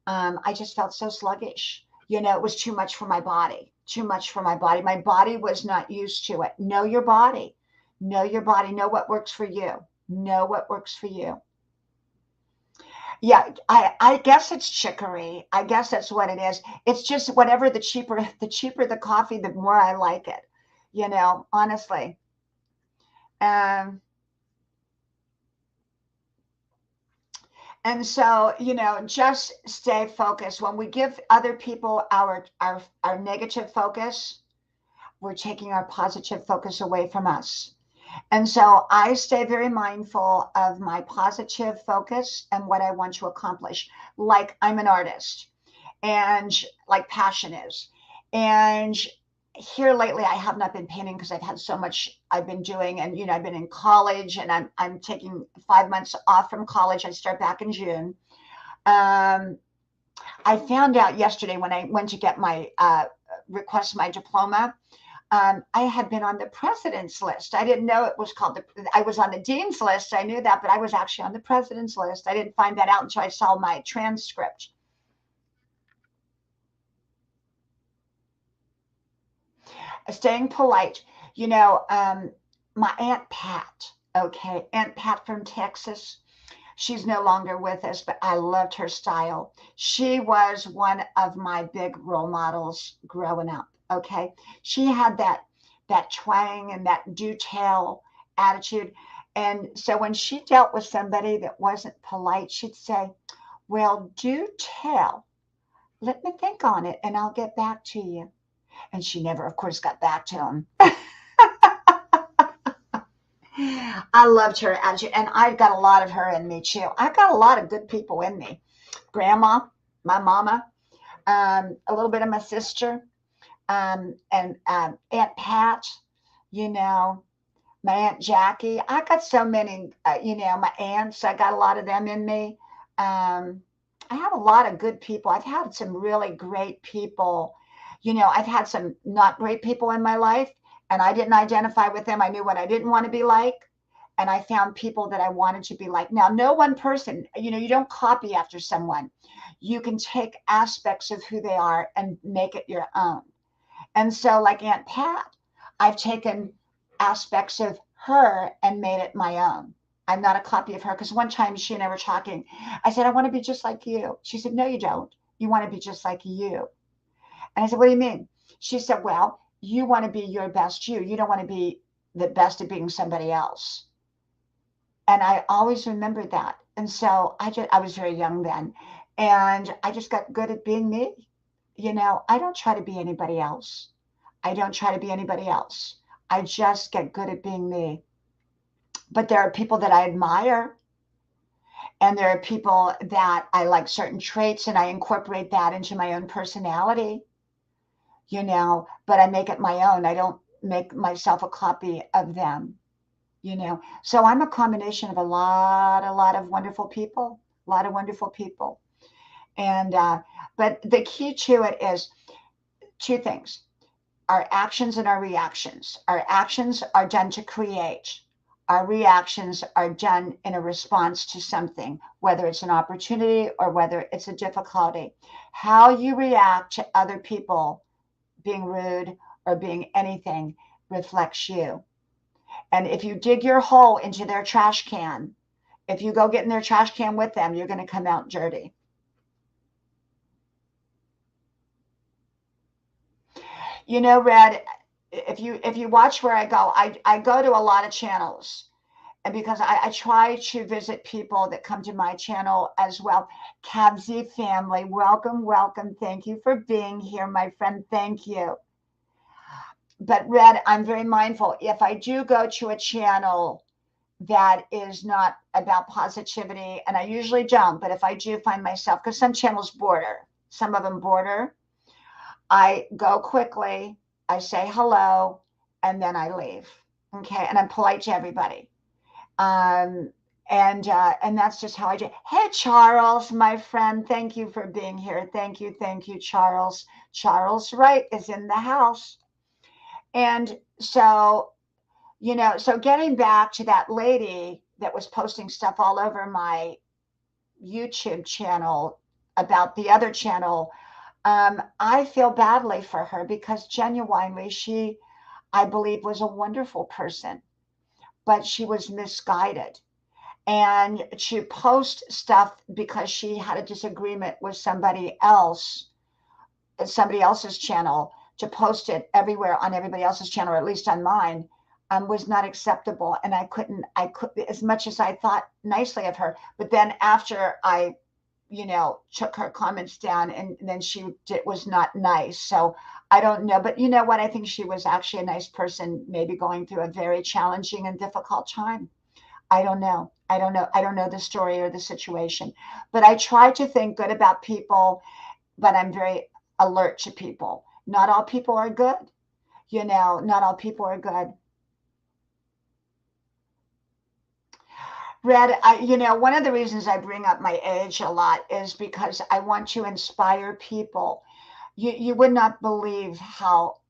I just felt so sluggish. It was too much for my body, too much for my body. My body was not used to it. Know your body. Know your body. Know what works for you. Know what works for you. Yeah, I guess it's chicory. I guess that's what it is. It's just whatever the cheaper the coffee, the more I like it, honestly. Um, And so, just stay focused. When we give other people our negative focus, we're taking our positive focus away from us. And so I stay very mindful of my positive focus and what I want to accomplish. Like I'm an artist and like passion is. And here lately I have not been painting because I've had so much I've been doing, and I've been in college, and I'm taking 5 months off from college. I start back in June. um, I found out yesterday when I went to get my request my diploma. I had been on the president's list. I didn't know it was called I was on the dean's list. I knew that, but I was actually on the president's list. I didn't find that out until I saw my transcript. Staying polite. My Aunt Pat, okay, Aunt Pat from Texas, she's no longer with us, but I loved her style. She was one of my big role models growing up, okay? She had that twang and that do tell attitude. And so when she dealt with somebody that wasn't polite, she'd say, well, do tell. Let me think on it and I'll get back to you. And she never, of course, got back to him. I loved her attitude, and I've got a lot of her in me too. I've got a lot of good people in me. Grandma, my mama, a little bit of my sister, and Aunt Pat, you know, my Aunt Jackie. I got so many, my aunts. I got a lot of them in me. Um, I have a lot of good people. I've had some really great people. I've had some not great people in my life, and I didn't identify with them. I knew what I didn't want to be like, and I found people that I wanted to be like. Now, no one person, you don't copy after someone. You can take aspects of who they are and make it your own. And so, like Aunt Pat, I've taken aspects of her and made it my own. I'm not a copy of her, because one time she and I were talking. I said, I want to be just like you. She said, no, you don't. You want to be just like you. And I said, what do you mean? She said, well, you want to be your best you. You don't want to be the best at being somebody else. And I always remembered that. And so I was very young then, and I just got good at being me. I don't try to be anybody else. I don't try to be anybody else. I just get good at being me. But there are people that I admire, and there are people that I like certain traits, and I incorporate that into my own personality, but I make it my own. I don't make myself a copy of them. So I'm a combination of a lot of wonderful people, a lot of wonderful people. And but the key to it is two things: our actions and our reactions. Our actions are done to create. Our reactions are done in a response to something, whether it's an opportunity or whether it's a difficulty. How you react to other people being rude or being anything reflects you. And if you dig your hole into their trash can, if you go get in their trash can with them, you're going to come out dirty. Red, if you watch where I go, I go to a lot of channels. And because I try to visit people that come to my channel as well. Cabsy family, welcome, welcome. Thank you for being here, my friend. Thank you. But Red, I'm very mindful. If I do go to a channel that is not about positivity, and I usually don't, but if I do find myself, because some channels border, some of them border, I go quickly, I say hello, and then I leave. Okay, and I'm polite to everybody. Um, and that's just how I do. Hey, Charles, my friend, thank you for being here. Thank you, Charles. Charles Wright is in the house. And so getting back to that lady that was posting stuff all over my YouTube channel about the other channel, I feel badly for her because genuinely I believe, was a wonderful person, but she was misguided. And to post stuff because she had a disagreement with somebody else's channel, to post it everywhere on everybody else's channel, or at least on mine, was not acceptable. And I could, as much as I thought nicely of her, but then after I, took her comments down, and then was not nice. So I don't know, but you know what? I think she was actually a nice person, maybe going through a very challenging and difficult time. I don't know. I don't know the story or the situation, but I try to think good about people, but I'm very alert to people. Not all people are good. Not all people are good. Red, one of the reasons I bring up my age a lot is because I want to inspire people. You would not believe how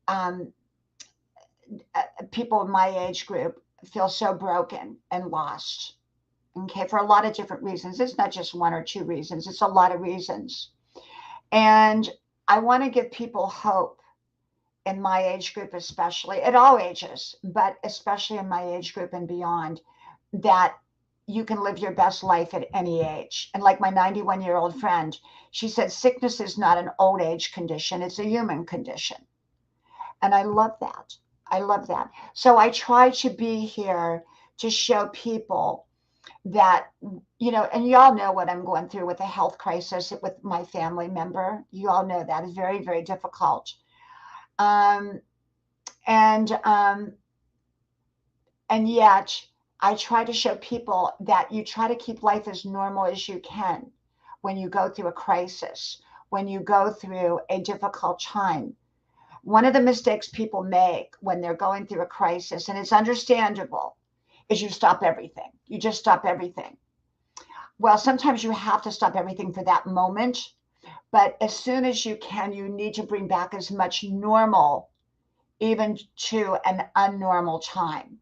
um, people in my age group feel so broken and lost. Okay, for a lot of different reasons. It's not just one or two reasons, it's a lot of reasons. And I want to give people hope in my age group, especially at all ages, but especially in my age group and beyond, that you can live your best life at any age. And like my 91-year-old friend, she said, sickness is not an old age condition, it's a human condition. And I love that. I love that. So I try to be here to show people that, and you all know what I'm going through with a health crisis with my family member. You all know that is very, very difficult. Um, and um, and yet I try to show people that you try to keep life as normal as you can when you go through a crisis, when you go through a difficult time. One of the mistakes people make when they're going through a crisis, and it's understandable, is you stop everything. You just stop everything. Well, sometimes you have to stop everything for that moment, but as soon as you can, you need to bring back as much normal, even to an unnormal time.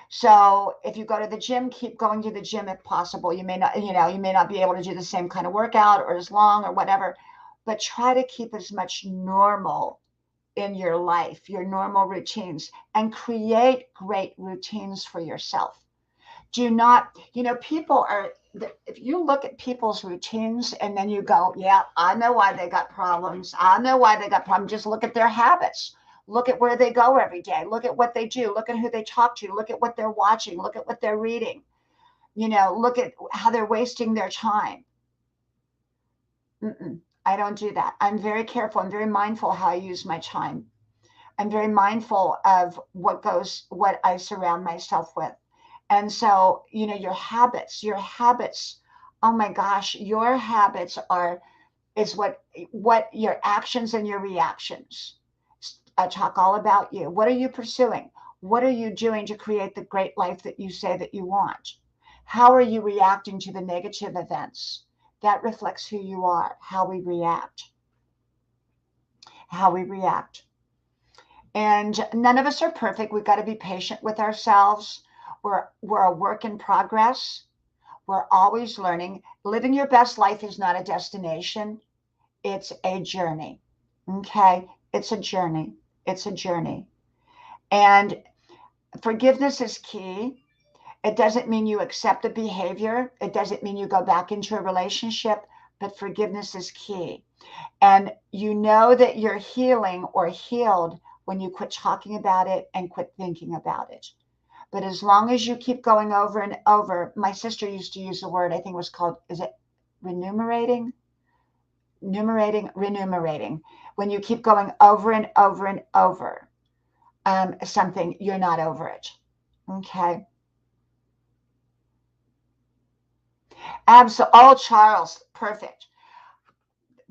So if you go to the gym, keep going to the gym if possible. You may not be able to do the same kind of workout or as long or whatever, but try to keep as much normal in your life, your normal routines, and create great routines for yourself. Do not, people are, if you look at people's routines and then you go, yeah, I know why they got problems. I know why they got problems. Just look at their habits. Look at where they go every day. Look at what they do. Look at who they talk to. Look at what they're watching. Look at what they're reading. Look at how they're wasting their time. I don't do that. I'm very careful. I'm very mindful how I use my time. I'm very mindful of what I surround myself with. And so, your habits, oh my gosh, your habits is what your actions and your reactions. I talk all about you. What are you pursuing? What are you doing to create the great life that you say that you want? How are you reacting to the negative events? That reflects who you are, how we react. And none of us are perfect. We've got to be patient with ourselves. We're a work in progress. We're always learning. Living your best life is not a destination. It's a journey. Okay? It's a journey. And forgiveness is key. It doesn't mean you accept a behavior. It doesn't mean you go back into a relationship, but forgiveness is key. And you know that you're healing or healed when you quit talking about it and quit thinking about it. But as long as you keep going over and over, my sister used to use a word, I think it was called, is it remunerating? Remunerating. When you keep going over and over and over something, you're not over it. Okay. Absolutely. Oh, Charles, perfect.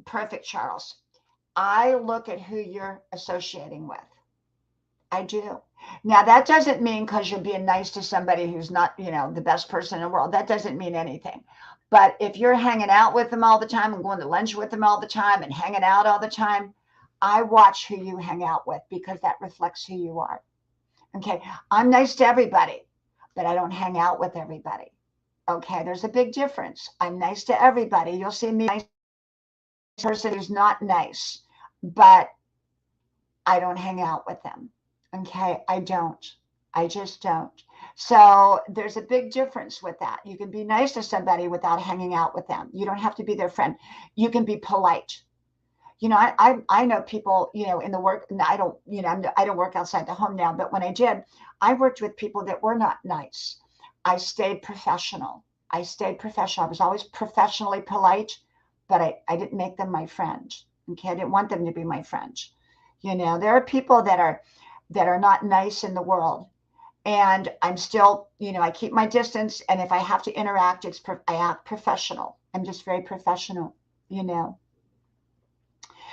Perfect, Charles. I look at who you're associating with. I do. Now, that doesn't mean because you're being nice to somebody who's not, the best person in the world. That doesn't mean anything. But if you're hanging out with them all the time and going to lunch with them all the time and hanging out all the time, I watch who you hang out with because that reflects who you are. Okay. I'm nice to everybody, but I don't hang out with everybody. Okay. There's a big difference. I'm nice to everybody. You'll see me nice person who's not nice, but I don't hang out with them. Okay. I just don't. So there's a big difference with that. You can be nice to somebody without hanging out with them. You don't have to be their friend. You can be polite. I know people, in the work, and I don't work outside the home now, but when I did, I worked with people that were not nice. I stayed professional. I was always professionally polite, but I didn't make them my friend. Okay. I didn't want them to be my friend. There are people that are not nice in the world. And I'm still, I keep my distance. And if I have to interact, I act professional. I'm just very professional,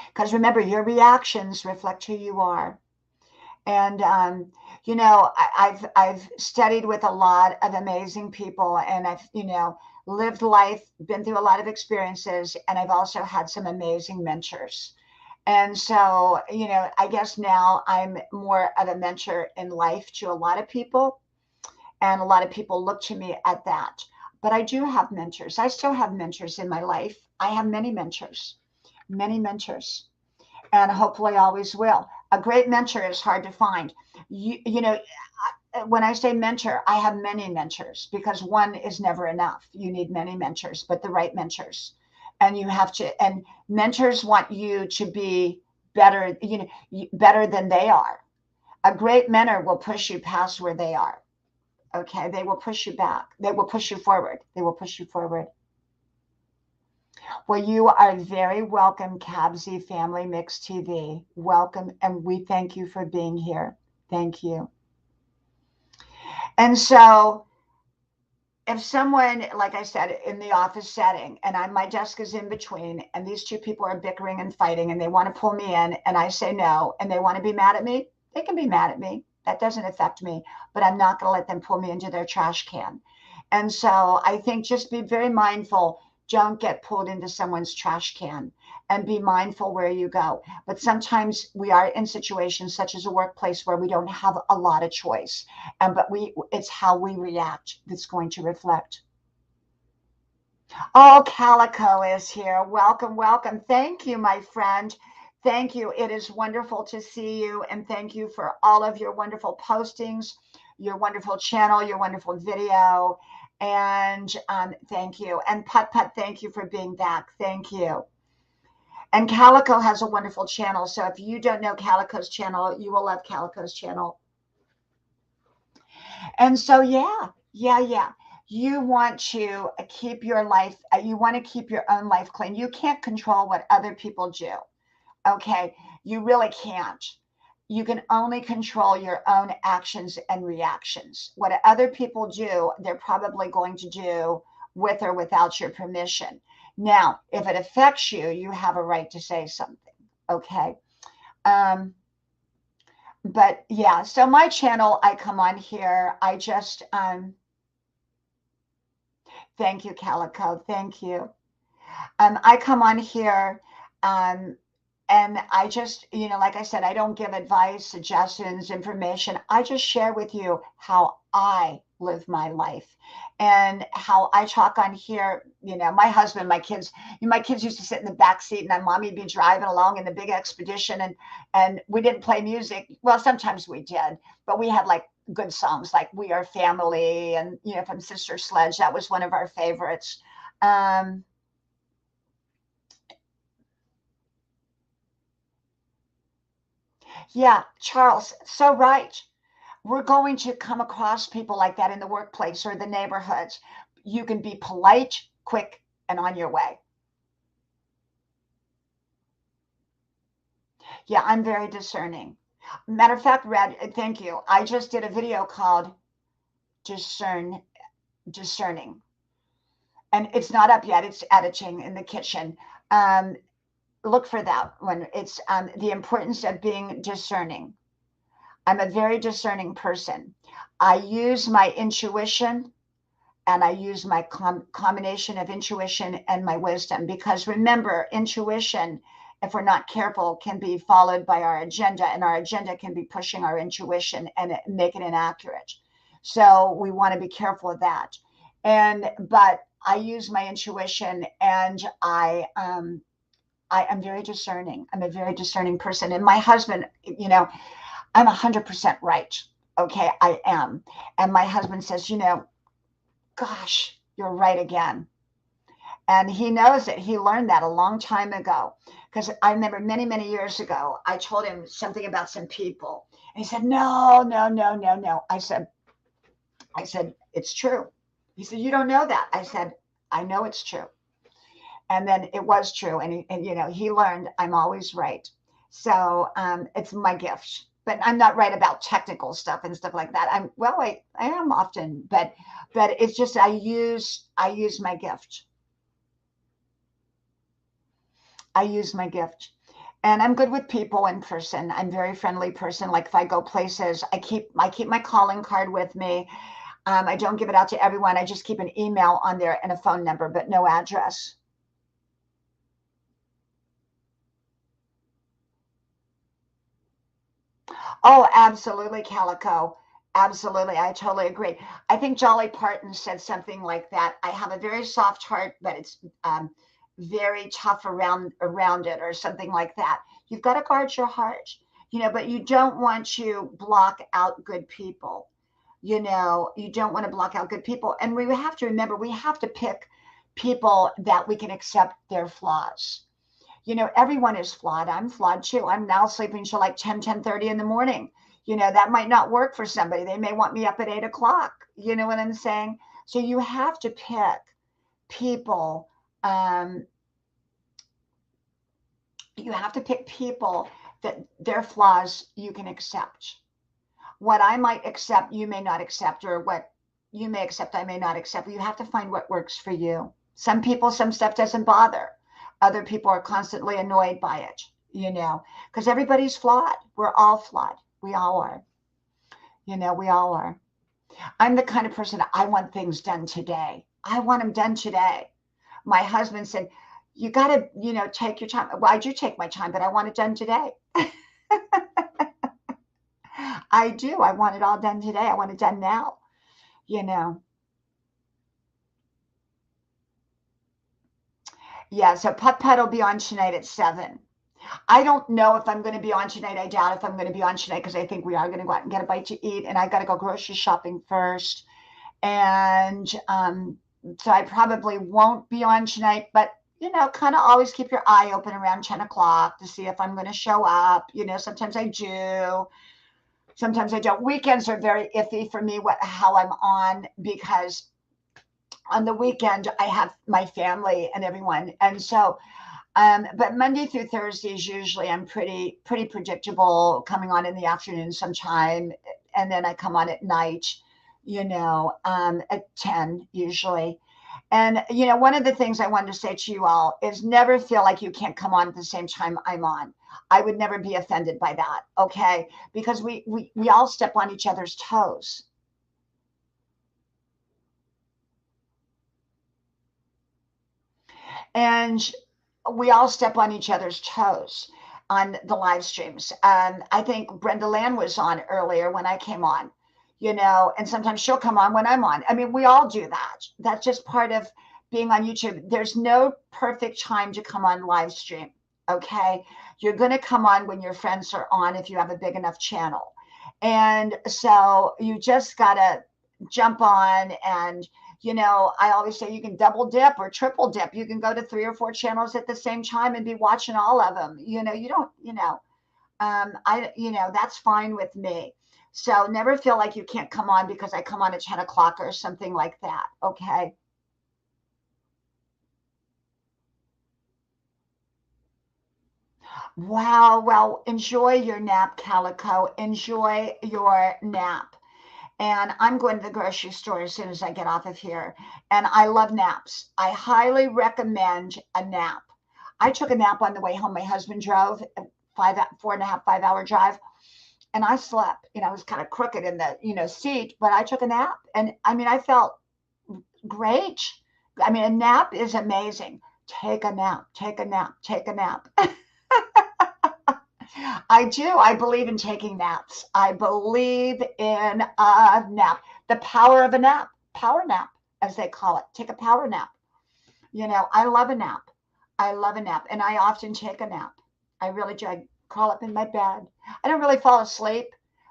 Because remember, your reactions reflect who you are. And, I've studied with a lot of amazing people, and I've, lived life, been through a lot of experiences, and I've also had some amazing mentors. And so, I guess now I'm more of a mentor in life to a lot of people, and a lot of people look to me at that. But I do have mentors. I still have mentors in my life. I have many mentors, and hopefully always will. A great mentor is hard to find. When I say mentor, I have many mentors because one is never enough. You need many mentors, but the right mentors. And and mentors want you to be better, better than they are. A great mentor will push you past where they are. Okay. They will push you back. They will push you forward. Well, you are very welcome, Cabsy Family Mix TV. Welcome. And we thank you for being here. Thank you. And so if someone, like I said, in the office setting, and my desk is in between, and these two people are bickering and fighting, and they want to pull me in, and I say no, and they want to be mad at me, they can be mad at me. That doesn't affect me, but I'm not going to let them pull me into their trash can. And so I think just be very mindful. Don't get pulled into someone's trash can, and be mindful where you go. But sometimes we are in situations such as a workplace where we don't have a lot of choice. But it's how we react that's going to reflect. Oh, Calico is here. Welcome, welcome. Thank you, my friend. Thank you. It is wonderful to see you. And thank you for all of your wonderful postings, your wonderful channel, your wonderful video. And thank you. And Put, thank you for being back. Thank you. And Calico has a wonderful channel. So if you don't know Calico's channel, you will love Calico's channel. And so, yeah. You want to keep your life, you want to keep your own life clean. You can't control what other people do. Okay. You really can't. You can only control your own actions and reactions. What other people do, they're probably going to do with or without your permission. Now, if it affects you, you have a right to say something. Okay. Um, but yeah, so my channel, I come on here. I just, thank you, Calico. Thank you. I come on here, um, and I just, like I said, I don't give advice, suggestions, information. I just share with you how I live my life and how I talk on here. My husband, my kids used to sit in the back seat, and my mommy would be driving along in the big expedition, and we didn't play music. Well, sometimes we did, but we had like good songs like "We Are Family" and from Sister Sledge. That was one of our favorites. Um, Yeah, Charles, so right. We're going to come across people like that in the workplace or the neighborhoods. You can be polite, quick, and on your way. Yeah, I'm very discerning. Matter of fact, Red, thank you. I just did a video called Discern Discerning. And it's not up yet. It's editing in the kitchen. Um, Look for that one. It's the importance of being discerning. I'm a very discerning person. I use my intuition and I use my combination of intuition and my wisdom. Because remember, intuition, if we're not careful, can be followed by our agenda, and our agenda can be pushing our intuition and make it inaccurate. So we want to be careful of that. But I use my intuition, and I am very discerning. I'm a very discerning person. And my husband, I'm 100% right. Okay, I am. And my husband says, gosh, you're right again. And he knows it. He learned that a long time ago. Because I remember many, many years ago, I told him something about some people. And he said, no, no, no, no, no. I said, it's true. He said, you don't know that. I said, I know it's true. And then it was true. And he learned I'm always right. So it's my gift. But I'm not right about technical stuff and stuff like that. I am often, but it's just I use my gift. I use my gift. And I'm good with people in person. I'm a very friendly person. Like if I go places, I keep my calling card with me. I don't give it out to everyone. I just keep an email on there and a phone number, but no address. Oh, absolutely, Calico. Absolutely. I totally agree. I think Jolly Parton said something like that. I have a very soft heart, but it's very tough around it, or something like that. You've got to guard your heart, but you don't want to block out good people. You don't want to block out good people. And we have to remember we have to pick people that we can accept their flaws. Everyone is flawed. I'm flawed too. I'm now sleeping till like 10:30 in the morning. That might not work for somebody. They may want me up at 8 o'clock. You know what I'm saying? So you have to pick people. Um, you have to pick people that their flaws you can accept. What I might accept, you may not accept, or what you may accept, I may not accept. You have to find what works for you. Some people, some stuff doesn't bother. Other people are constantly annoyed by it, because everybody's flawed. We're all flawed. We all are. We all are. I'm the kind of person, I want things done today. I want them done today. My husband said, you got to, take your time. Well, I do take my time, but I want it done today. I do. I want it all done today. I want it done now, you know. Yeah, so Putt Putt will be on tonight at 7. I don't know if I'm going to be on tonight. I doubt if I'm going to be on tonight, because I think we are going to go out and get a bite to eat, and I got to go grocery shopping first. And so I probably won't be on tonight, but kind of always keep your eye open around 10 o'clock to see if I'm going to show up. Sometimes I do. Sometimes I don't. Weekends are very iffy for me, how I'm on, because on the weekend I have my family and everyone. And so, but Monday through Thursdays, usually I'm pretty predictable, coming on in the afternoon sometime. And then I come on at night, at 10 usually. And, one of the things I wanted to say to you all is never feel like you can't come on at the same time I'm on. I would never be offended by that. Okay. Because we all step on each other's toes. And we all step on each other's toes on the live streams. I think Brenda Land was on earlier when I came on, and sometimes she'll come on when I'm on. I mean, we all do that. That's just part of being on YouTube. There's no perfect time to come on live stream. Okay. You're going to come on when your friends are on if you have a big enough channel. And so you just got to jump on. And I always say you can double dip or triple dip. You can go to 3 or 4 channels at the same time and be watching all of them. You don't, that's fine with me. So never feel like you can't come on because I come on at 10 o'clock or something like that. Okay. Wow. Well, enjoy your nap, Calico. Enjoy your nap. And I'm going to the grocery store as soon as I get off of here. And I love naps. I highly recommend a nap. I took a nap on the way home. My husband drove a 4.5, 5 hour drive, and I slept. I was kind of crooked in the seat, but I took a nap, and I mean, I felt great. I mean, a nap is amazing. Take a nap. Take a nap. Take a nap. I do. I believe in taking naps. I believe in a nap. The power of a nap. Power nap, as they call it. Take a power nap. I love a nap. I love a nap. And I often take a nap. I really do. I crawl up in my bed. I don't really fall asleep,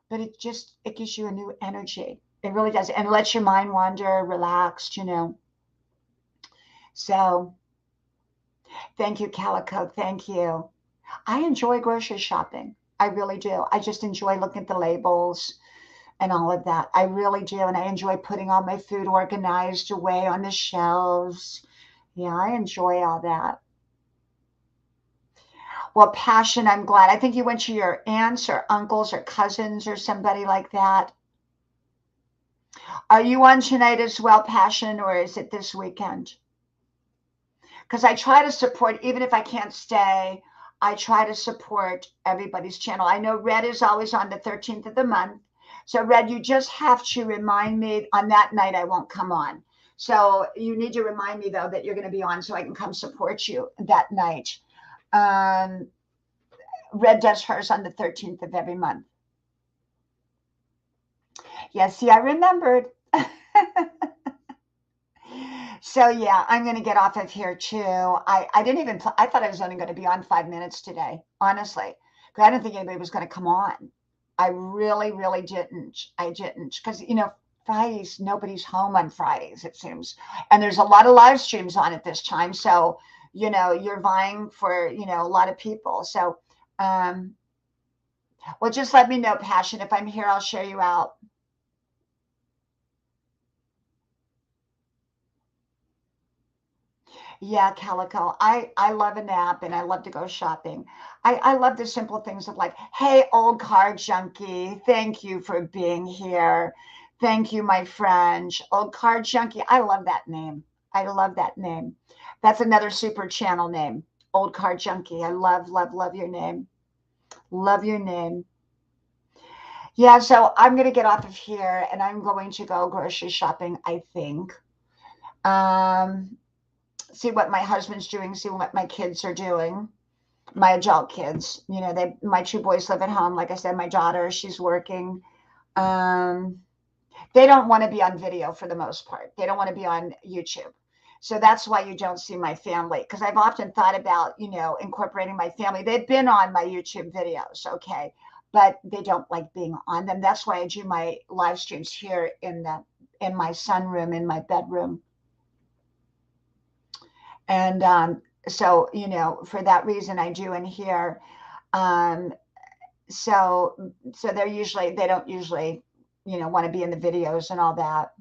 but it gives you a new energy. It really does. And lets your mind wander, relaxed. So thank you, Calico. Thank you. I enjoy grocery shopping. I really do. I just enjoy looking at the labels and all of that. I really do. And I enjoy putting all my food organized away on the shelves. Yeah, I enjoy all that. Well, Passion, I'm glad. I think you went to your aunts or uncles or cousins or somebody like that. Are you on tonight as well, Passion, or is it this weekend? Because I try to support, even if I can't stay, I try to support everybody's channel. I know Red is always on the 13th of the month. So, Red, you just have to remind me on that night I won't come on. So, you need to remind me, though, that you're going to be on so I can come support you that night. Red does hers on the 13th of every month. Yeah, see, I remembered. So yeah, I'm going to get off of here too. I didn't even, I thought I was only going to be on 5 minutes today, honestly, because I didn't think anybody was going to come on. I really, really didn't. I didn't, because, Fridays, nobody's home on Fridays, it seems. And there's a lot of live streams on at this time. So, you're vying for, a lot of people. So, well, just let me know, Passion. If I'm here, I'll share you out. Yeah, Calico. I love a nap and I love to go shopping. I love the simple things of like, hey, old car junkie, thank you for being here. Thank you, my friend. Old car junkie. I love that name. I love that name. That's another super channel name. Old car junkie. I love, love, love your name. Love your name. Yeah, so I'm going to get off of here and I'm going to go grocery shopping, I think. Um, See what my husband's doing, see what my kids are doing, my adult kids. My 2 boys live at home. Like I said, my daughter, she's working. Um, they don't want to be on video for the most part. They don't want to be on YouTube. So that's why you don't see my family. Because I've often thought about, incorporating my family. They've been on my YouTube videos, okay, but they don't like being on them. That's why I do my live streams here in my sunroom, in my bedroom. And So, for that reason, I do in here. Um, so they don't usually, want to be in the videos and all that.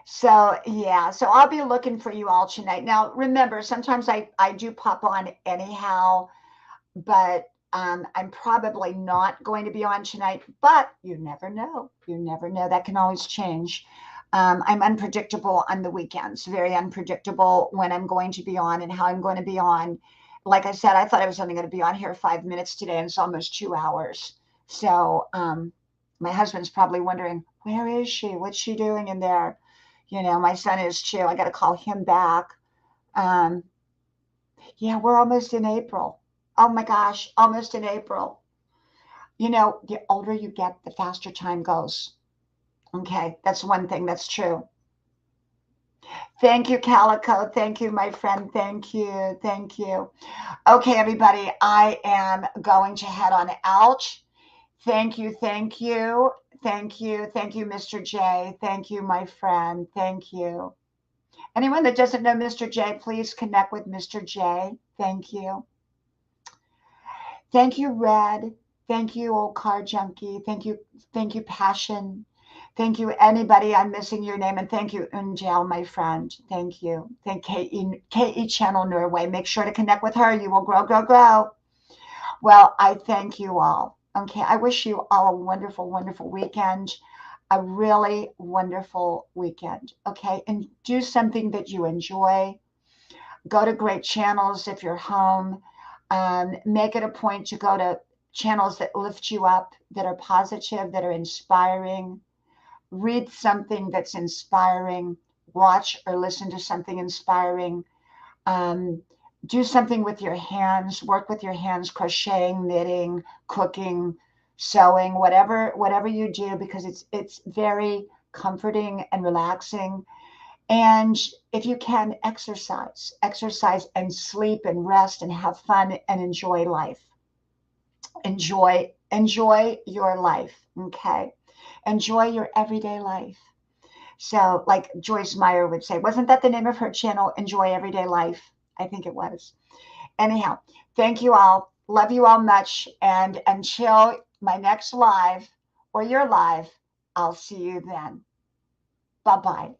So yeah, so I'll be looking for you all tonight. Now, remember, sometimes I do pop on anyhow, but I'm probably not going to be on tonight, but you never know. You never know. That can always change. I'm unpredictable on the weekends, very unpredictable when I'm going to be on and how I'm going to be on. Like I said, I thought I was only going to be on here 5 minutes today, and it's almost 2 hours. So my husband's probably wondering, where is she? What's she doing in there? My son is too. I got to call him back. Um, yeah, we're almost in April. Oh my gosh, almost in April. The older you get, the faster time goes. Okay, that's one thing that's true. Thank you, Calico. Thank you, my friend. Thank you. Thank you. Okay, everybody, I am going to head on out. Thank you. Thank you. Thank you. Thank you, Mr. J. Thank you, my friend. Thank you. Anyone that doesn't know Mr. J, please connect with Mr. J. Thank you. Thank you, Red. Thank you, old car junkie. Thank you. Thank you, Passion. Thank you, anybody. I'm missing your name. And thank you, Unjel, my friend. Thank you. Thank KE Channel Norway. Make sure to connect with her. You will grow, grow, grow. Well, I thank you all. Okay. I wish you all a wonderful, wonderful weekend. A really wonderful weekend. Okay. And do something that you enjoy. Go to great channels if you're home. Make it a point to go to channels that lift you up, that are positive, that are inspiring. Read something that's inspiring. Watch or listen to something inspiring. Um, do something with your hands. Work with your hands, crocheting, knitting, cooking, sewing, whatever you do, because it's very comforting and relaxing. And if you can, exercise and sleep and rest and have fun and enjoy life. Enjoy your life. Okay. Enjoy your everyday life. So, like Joyce Meyer would say, wasn't that the name of her channel? Enjoy Everyday Life. I think it was. Anyhow, thank you all. Love you all much. And until my next live or your live, I'll see you then. Bye bye.